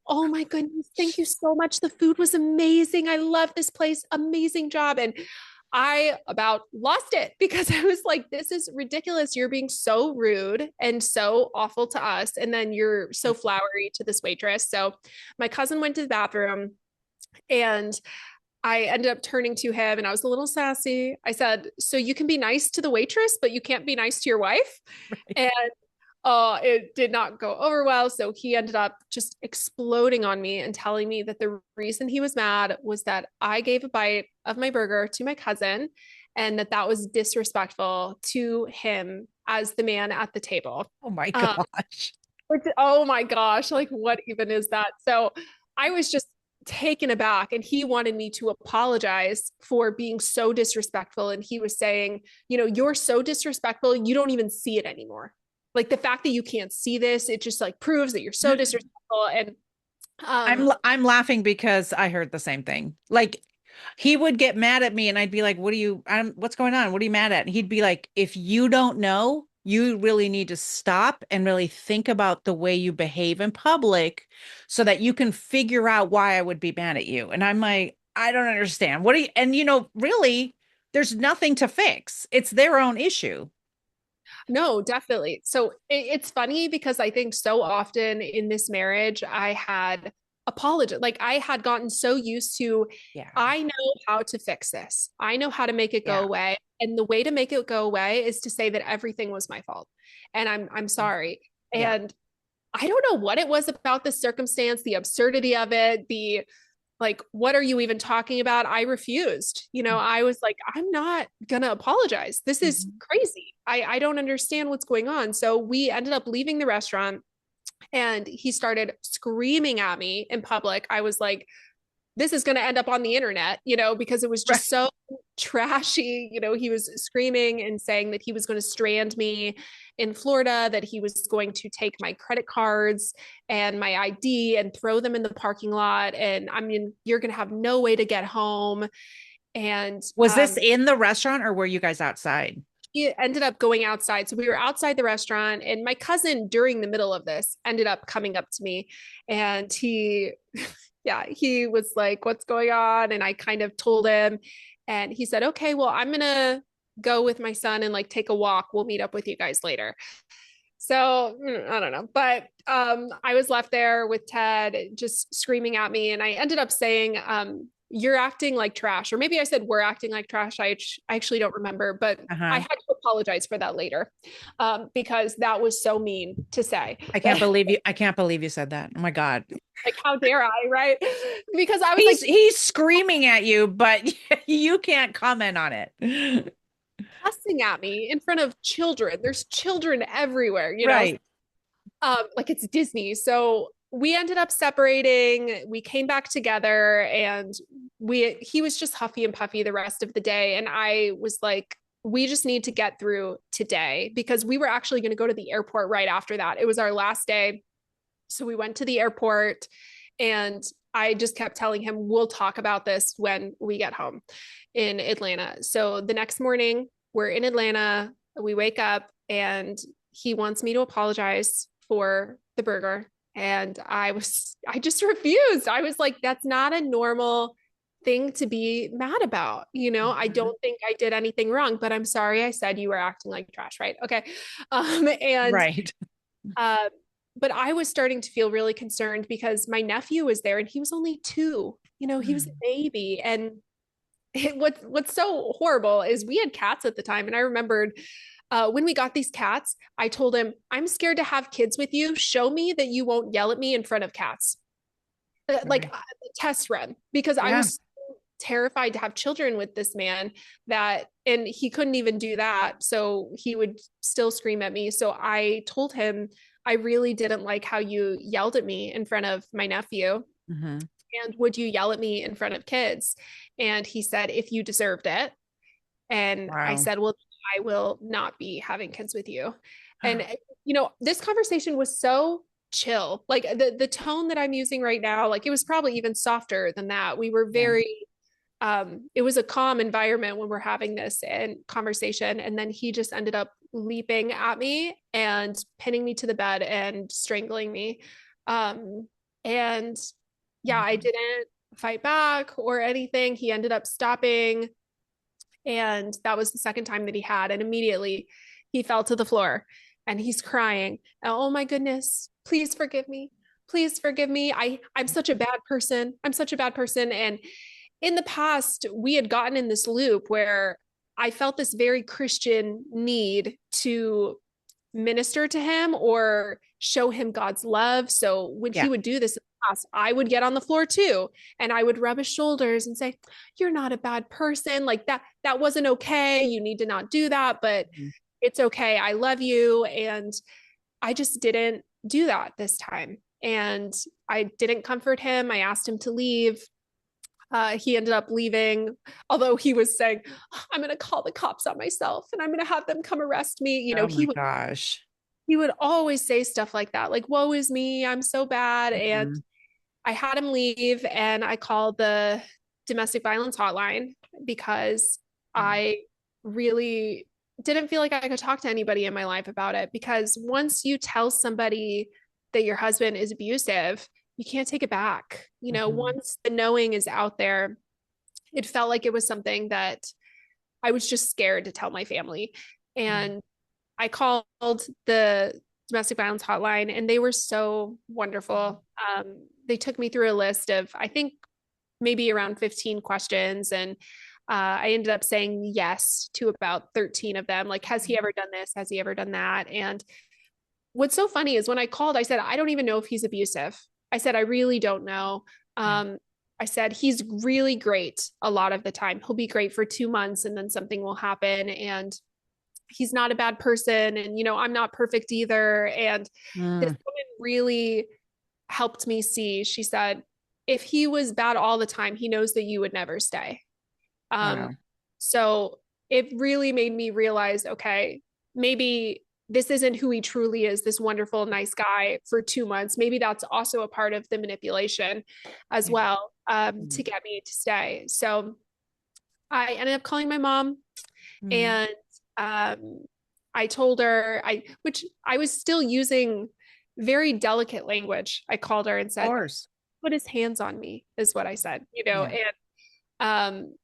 Oh my goodness, thank you so much. The food was amazing. I love this place. Amazing job. And I about lost it because I was like, this is ridiculous. You're being so rude and so awful to us. And then you're so flowery to this waitress. So my cousin went to the bathroom and I ended up turning to him and I was a little sassy. I said, so you can be nice to the waitress, but you can't be nice to your wife. Right. And it did not go over well. So he ended up just exploding on me and telling me that the reason he was mad was that I gave a bite of my burger to my cousin and that was disrespectful to him as the man at the table. Oh my gosh. Oh my gosh. Like, what even is that? So I was just taken aback and he wanted me to apologize for being so disrespectful. And he was saying, you're so disrespectful. You don't even see it anymore. Like the fact that you can't see this, it just like proves that you're so disrespectful. And I'm laughing because I heard the same thing. Like He would get mad at me and I'd be like, what's going on? What are you mad at? And he'd be like, if you don't know, you really need to stop and really think about the way you behave in public so that you can figure out why I would be mad at you. And I'm like, I don't understand. What do you, and really, there's nothing to fix. It's their own issue. No, definitely. So it's funny because I think so often in this marriage, I had apologize. Like I had gotten so used to, Yeah. I know how to fix this. I know how to make it go Yeah. away. And the way to make it go away is to say that everything was my fault. And I'm sorry. Yeah. And I don't know what it was about the circumstance, the absurdity of it, the like, what are you even talking about? I refused. I was like, I'm not gonna apologize. This is Mhm. crazy. I don't understand what's going on. So we ended up leaving the restaurant and he started screaming at me in public. I was like, this is going to end up on the internet, because it was Right. just so trashy. He was screaming and saying that he was going to strand me in Florida, that he was going to take my credit cards and my ID and throw them in the parking lot. And I mean, you're going to have no way to get home. And Was this in the restaurant or were you guys outside? he ended up going outside. So we were outside the restaurant, and my cousin, during the middle of this, ended up coming up to me and yeah, he was like, what's going on? And I kind of told him, and he said, okay, well, I'm going to go with my son and like take a walk. We'll meet up with you guys later. So I don't know, but I was left there with Ted just screaming at me, and I ended up saying, "You're acting like trash," or maybe I said, "We're acting like trash." I actually don't remember, but I Uh-huh. had to apologize for that later, because that was so mean to say. I can't believe you said that. Oh my God. Like, how dare I, right? Because I was like He's screaming at you, but you can't comment on it. cussing at me in front of children. There's children everywhere, Right. like it's Disney. So we ended up separating. We came back together, and he was just huffy and puffy the rest of the day. And I was like, we just need to get through today, because we were actually going to go to the airport right after that. It was our last day. So we went to the airport, and I just kept telling him, we'll talk about this when we get home in Atlanta. So the next morning, we're in Atlanta. We wake up, and he wants me to apologize for the burger. And I just refused. I was like, that's not a normal thing to be mad about. I Mhm. don't think I did anything wrong, but I'm sorry I said you were acting like trash, right? Okay. And Right. uh, but I was starting to feel really concerned because my nephew was there and he was only 2. He was a baby. And what's so horrible is we had cats at the time. And I remembered when we got these cats, I told him, I'm scared to have kids with you. Show me that you won't yell at me in front of cats. Like Right. test run, because I Yeah. was terrified to have children with this man, and he couldn't even do that. So he would still scream at me. So I told him, I really didn't like how you yelled at me in front of my nephew. Hmm. And would you yell at me in front of kids? And he said, if you deserved it. And I Wow. said, well, I will not be having kids with you. And this conversation was so chill. Like the tone that I'm using right now, like it was probably even softer than that. We were Yeah. very it was a calm environment when we're having this and conversation. And then he just ended up leaping at me and pinning me to the bed and strangling me. And yeah, I Mhm. didn't fight back or anything. He ended up stopping. And that was the second time that he had. And immediately he fell to the floor and he's crying. Oh my goodness, please forgive me. Please forgive me. I'm such a bad person. I'm such a bad person. And in the past, we had gotten in this loop where I felt this very Christian need to minister to him or show him God's love. So when he Yeah. would do this in the past, I would get on the floor too, and I would rub his shoulders and say, "You're not a bad person. Like that wasn't okay. You need to not do that, but Mhm. it's okay. I love you." And I just didn't do that this time. And I didn't comfort him. I asked him to leave. He ended up leaving, although he was saying, I'm going to call the cops on myself and I'm going to have them come arrest me. Oh my gosh. He would always say stuff like that, like, woe is me, I'm so bad. And Mhm. I had him leave, and I called the Domestic Violence Hotline because I really didn't feel like I could talk to anybody in my life about it. Because once you tell somebody that your husband is abusive, you can't take it back. Mhm. Once the knowing is out there, it felt like it was something that I was just scared to tell my family. Mhm. And I called the domestic violence hotline and they were so wonderful. They took me through a list of, I think, maybe around 15 questions. And I ended up saying yes to about 13 of them. Like, has he ever done this? Has he ever done that? And what's so funny is when I called, I said, I don't even know if he's abusive. I said, I really don't know. Yeah. I said, he's really great a lot of the time. He'll be great for 2 months and then something will happen. And he's not a bad person. And, I'm not perfect either. And this Mm. woman really helped me see. She said, if he was bad all the time, he knows that you would never stay. Um, Wow. so it really made me realize, okay, maybe this isn't who he truly is, this wonderful, nice guy for 2 months. Maybe that's also a part of the manipulation as Yeah. well, Mm. to get me to stay. So I ended up calling my mom Mm. and I told her, which I was still using very delicate language. I called her and Of said, course. put his hands on me, is what I said, Yeah. um,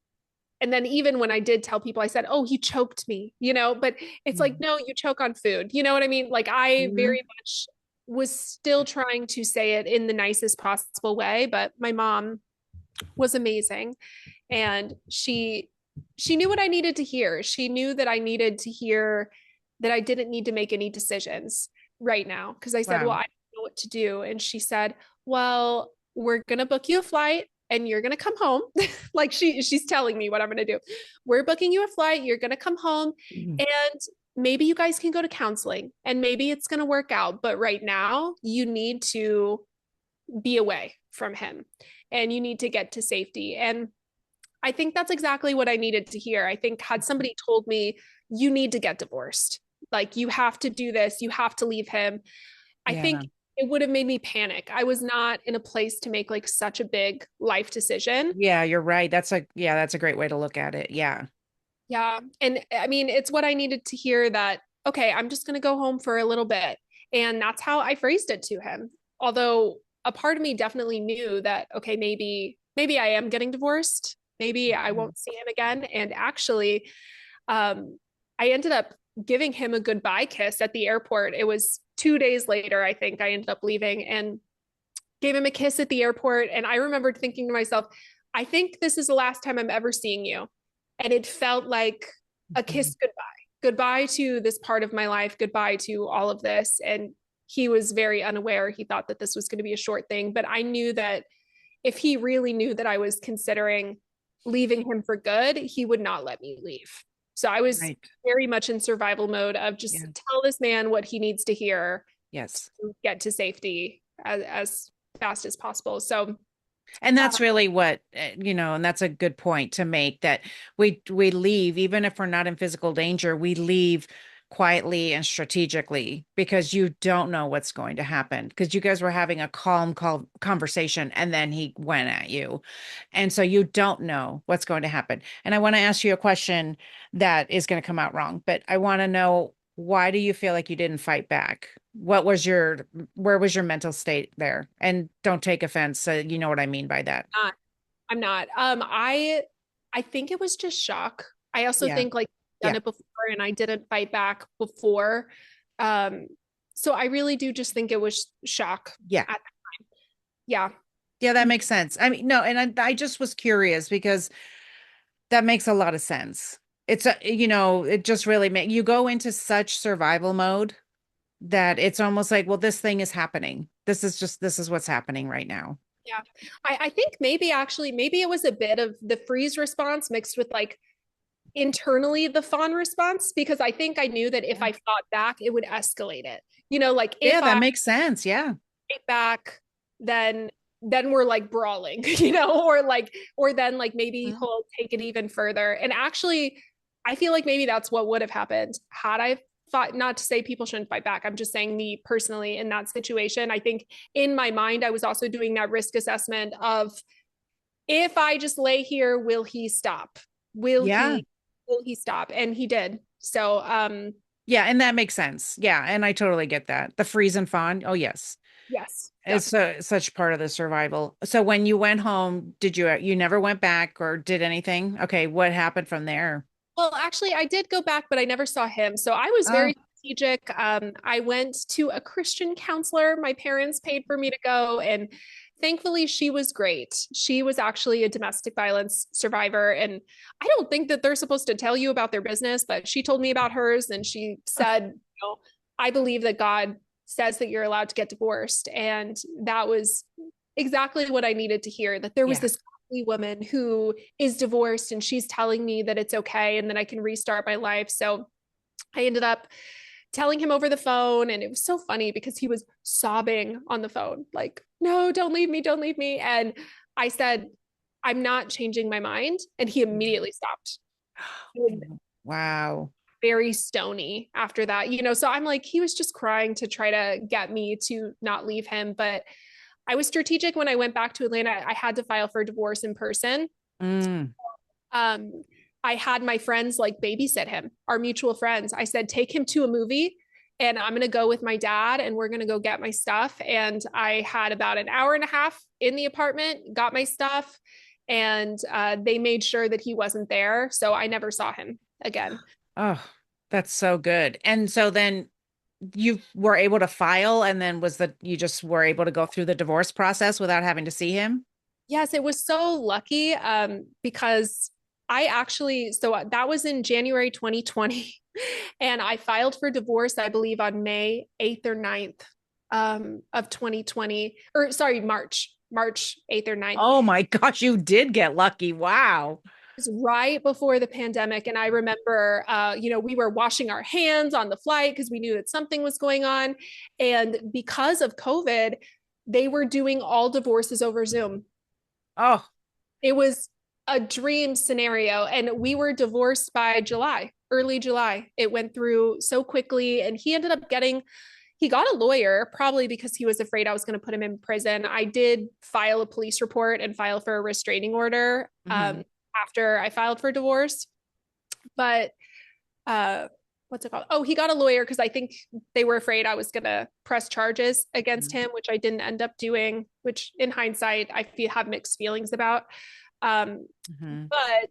and then even when I did tell people, I said, oh, he choked me, but it's like, Mm. no, you choke on food. You know what I mean? Like I Mhm. very much was still trying to say it in the nicest possible way, but my mom was amazing. And she knew what I needed to hear. She knew that I needed to hear that I didn't need to make any decisions right now. Cause I said, well, Wow. I don't know what to do. And she said, well, we're gonna book you a flight and you're gonna come home. Like she's telling me what I'm gonna do. We're booking you a flight, you're gonna come home, Mhm. and maybe you guys can go to counseling and maybe it's gonna work out. But right now, you need to be away from him and you need to get to safety. And I think that's exactly what I needed to hear. I think had somebody told me, you need to get divorced, like you have to do this, you have to leave him, I Yeah. think it would have made me panic. I was not in a place to make like such a big life decision. Yeah, you're right. That's a great way to look at it. Yeah. Yeah. And I mean, it's what I needed to hear that, okay, I'm just going to go home for a little bit. And that's how I phrased it to him. Although a part of me definitely knew that, okay, maybe I am getting divorced. Maybe I Mhm. won't see him again. And actually, I ended up giving him a goodbye kiss at the airport. It was 2 days later, I think I ended up leaving and gave him a kiss at the airport. And I remembered thinking to myself, I think this is the last time I'm ever seeing you. And it felt like a Mhm. kiss goodbye, goodbye to this part of my life, goodbye to all of this. And he was very unaware. He thought that this was going to be a short thing. But I knew that if he really knew that I was considering leaving him for good, he would not let me leave. So I was Right. very much in survival mode of just Yeah. tell this man what he needs to hear Yes. to get to safety as fast as possible. So, And uh, that's really what, and that's a good point to make, that we leave, even if we're not in physical danger, we leave quietly and strategically, because you don't know what's going to happen, because you guys were having a calm conversation and then he went at you. And so you don't know what's going to happen. And I want to ask you a question that is going to come out wrong, but I want to know, why do you feel like you didn't fight back? Where was your mental state there? And don't take offense. You know what I mean by that. not, I'm not. I think it was just shock. I also Yeah. think like done Yeah. it before and I didn't fight back before. Um, so I really do just think it was shock. Yeah. Yeah. Yeah, that makes sense. I mean, no, and I just was curious because that makes a lot of sense. It just really you go into such survival mode that it's almost like, well, this thing is happening. This is what's happening right now. Yeah. I think maybe actually, maybe it was a bit of the freeze response mixed with like internally the fawn response, because I think I knew that if Yeah. I fought back, it would escalate it. Like Yeah, if that I makes sense. Yeah. fight back, then we're like brawling, or then like maybe Mhm. he'll take it even further. And actually, I feel like maybe that's what would have happened had I fought. Not to say people shouldn't fight back. I'm just saying me personally in that situation. I think in my mind, I was also doing that risk assessment of if I just lay here, will he stop? Yeah. Will he stop? And he did. So, Yeah. And that makes sense. Yeah. And I totally get that. The freeze and fawn. Oh, yes. yes, It's definitely. such part of the survival. So when you went home, you never went back or did anything? Okay. What happened from there? Well, actually, I did go back, but I never saw him. So I was Oh, very strategic. I went to a Christian counselor. My parents paid for me to go, and thankfully, she was great. She was actually a domestic violence survivor. And I don't think that they're supposed to tell you about their business, but she told me about hers. And she said, I believe that God says that you're allowed to get divorced. And that was exactly what I needed to hear, that there was yeah. this woman who is divorced and she's telling me that it's okay and then I can restart my life. So I ended up telling him over the phone, and it was so funny because he was sobbing on the phone, like, no, don't leave me, don't leave me. And I said, I'm not changing my mind. And he immediately stopped. Wow. Very stony after that, so I'm like, he was just crying to try to get me to not leave him. But I was strategic when I went back to Atlanta. I had to file for divorce in person. Mm. Um, I had my friends like babysit him, our mutual friends. I said, take him to a movie and I'm going to go with my dad and we're going to go get my stuff. And I had about an hour and a half in the apartment, got my stuff, and they made sure that he wasn't there. So I never saw him again. Oh, that's so good. And so then you were able to file, and then you just were able to go through the divorce process without having to see him? Yes, it was so lucky because so that was in January 2020. And I filed for divorce, I believe, on May 8th or 9th of 2020, or sorry, March 8th or 9th. Oh my gosh, you did get lucky. Wow. It was right before the pandemic. And I remember, we were washing our hands on the flight because we knew that something was going on. And because of COVID, they were doing all divorces over Zoom. Oh, It was a dream scenario. And we were divorced by early July. It went through so quickly. And he got a lawyer, probably because he was afraid I was going to put him in prison. I did file a police report and file for a restraining order mhm. after I filed for divorce. But what's it called? Oh, he got a lawyer because I think they were afraid I was going to press charges against him, which I didn't end up doing, which in hindsight, have mixed feelings about. Mhm. But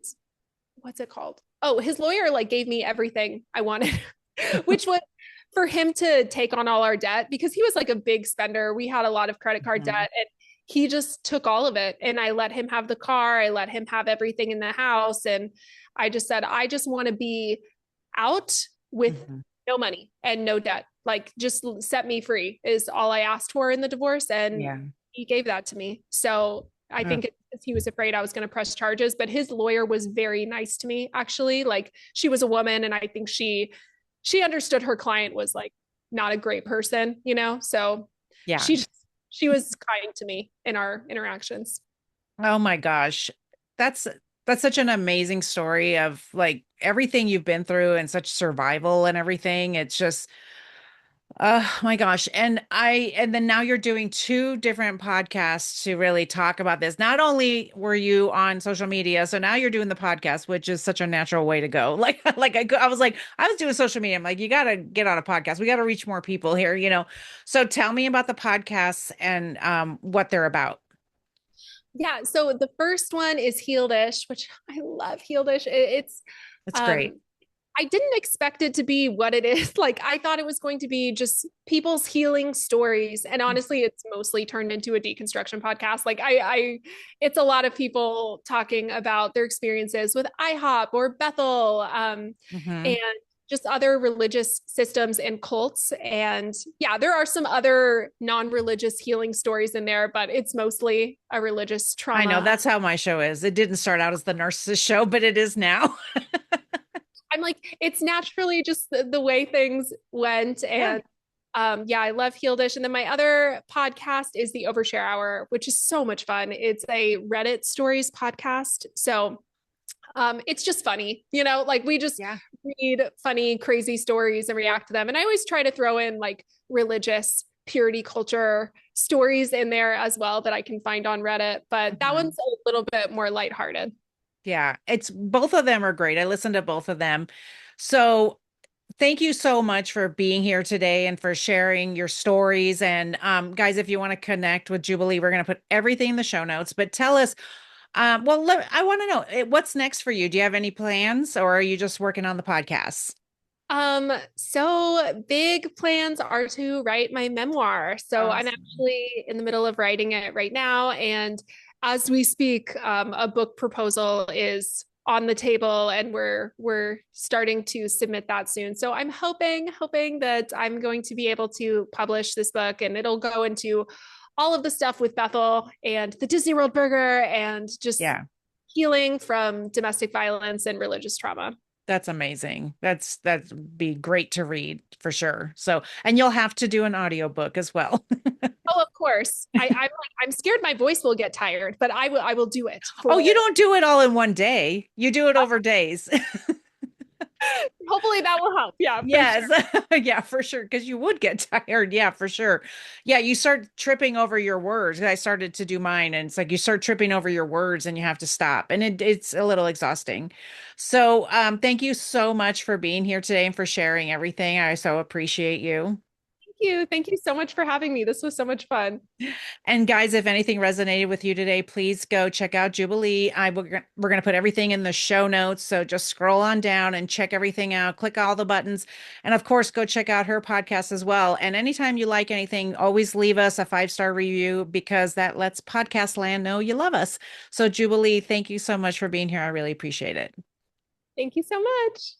what's it called? Oh, his lawyer like gave me everything I wanted, which was for him to take on all our debt because he was like a big spender. We had a lot of credit card Mhm. debt and he just took all of it. And I let him have the car. I let him have everything in the house. And I just said, I just want to be out with Mhm. no money and no debt. Like just set me free is all I asked for in the divorce. And Yeah. he gave that to me. So I Oh, think he was afraid I was going to press charges, but his lawyer was very nice to me, actually. Like she was a woman, and I think she understood her client was like not a great person, So yeah. she she was kind to me in our interactions. Oh my gosh. That's that's such an amazing story of like everything you've been through and such survival and everything. It's just oh my gosh. And then now you're doing two different podcasts to really talk about this. Not only were you on social media, so now you're doing the podcast, which is such a natural way to go. I was like, I was doing social media. I'm like, you got to get on a podcast. We got to reach more people here. So tell me about the podcasts and what they're about. Yeah. So the first one is Healedish, which I love Healedish. It's It's great. um I didn't expect it to be what it is. Like I thought it was going to be just people's healing stories. And honestly, it's mostly turned into a deconstruction podcast. Like it's a lot of people talking about their experiences with IHOP or Bethel, Hmm. and just other religious systems and cults. And yeah, there are some other non-religious healing stories in there, but it's mostly a religious I know trauma. that's how my show is. It didn't start out as the nurse's show, but it is now. I'm like, it's naturally just the way things went. Yeah. And yeah, I love Healedish. And then my other podcast is the Overshare Hour, which is so much fun. It's a Reddit stories podcast. So it's just funny, like we just Yeah. read funny, crazy stories and react to them. And I always try to throw in like religious purity culture stories in there as well that I can find on Reddit, but that Mhm. one's a little bit more lighthearted. Yeah, it's both of them are great. I listened to both of them. So thank you so much for being here today and for sharing your stories. And guys, if you want to connect with Jubilee, we're going to put everything in the show notes. But tell us, I want to know what's next for you. Do you have any plans, or are you just working on the podcast? So big plans are to write my memoir. So I'm Awesome. actually in the middle of writing it right now. And as we speak, a book proposal is on the table and we're starting to submit that soon. So I'm hoping that I'm going to be able to publish this book and it'll go into all of the stuff with Bethel and the Disney World Burger and just Yeah. healing from domestic violence and religious trauma. That's amazing. That'd be great to read for sure. So, and you'll have to do an audiobook as well. Oh, of course. I'm scared my voice will get tired, but I will do it Oh, you for don't do it all in one day. You do it over days. hopefully that will help. Yeah, for sure. Yes. Yeah, for sure. Because you would get tired. Yeah, for sure. Yeah, you start tripping over your words. I started to do mine, and it's like you start tripping over your words and you have to stop. And it's a little exhausting. So thank you so much for being here today and for sharing everything. I so appreciate you. Thank you. Thank you so much for having me. This was so much fun. And guys, if anything resonated with you today, please go check out Jubilee. We're going to put everything in the show notes. So just scroll on down and check everything out, click all the buttons. And of course, go check out her podcast as well. And anytime you like anything, always leave us a 5-star review because that lets podcast land know you love us. So Jubilee, thank you so much for being here. I really appreciate it. Thank you so much.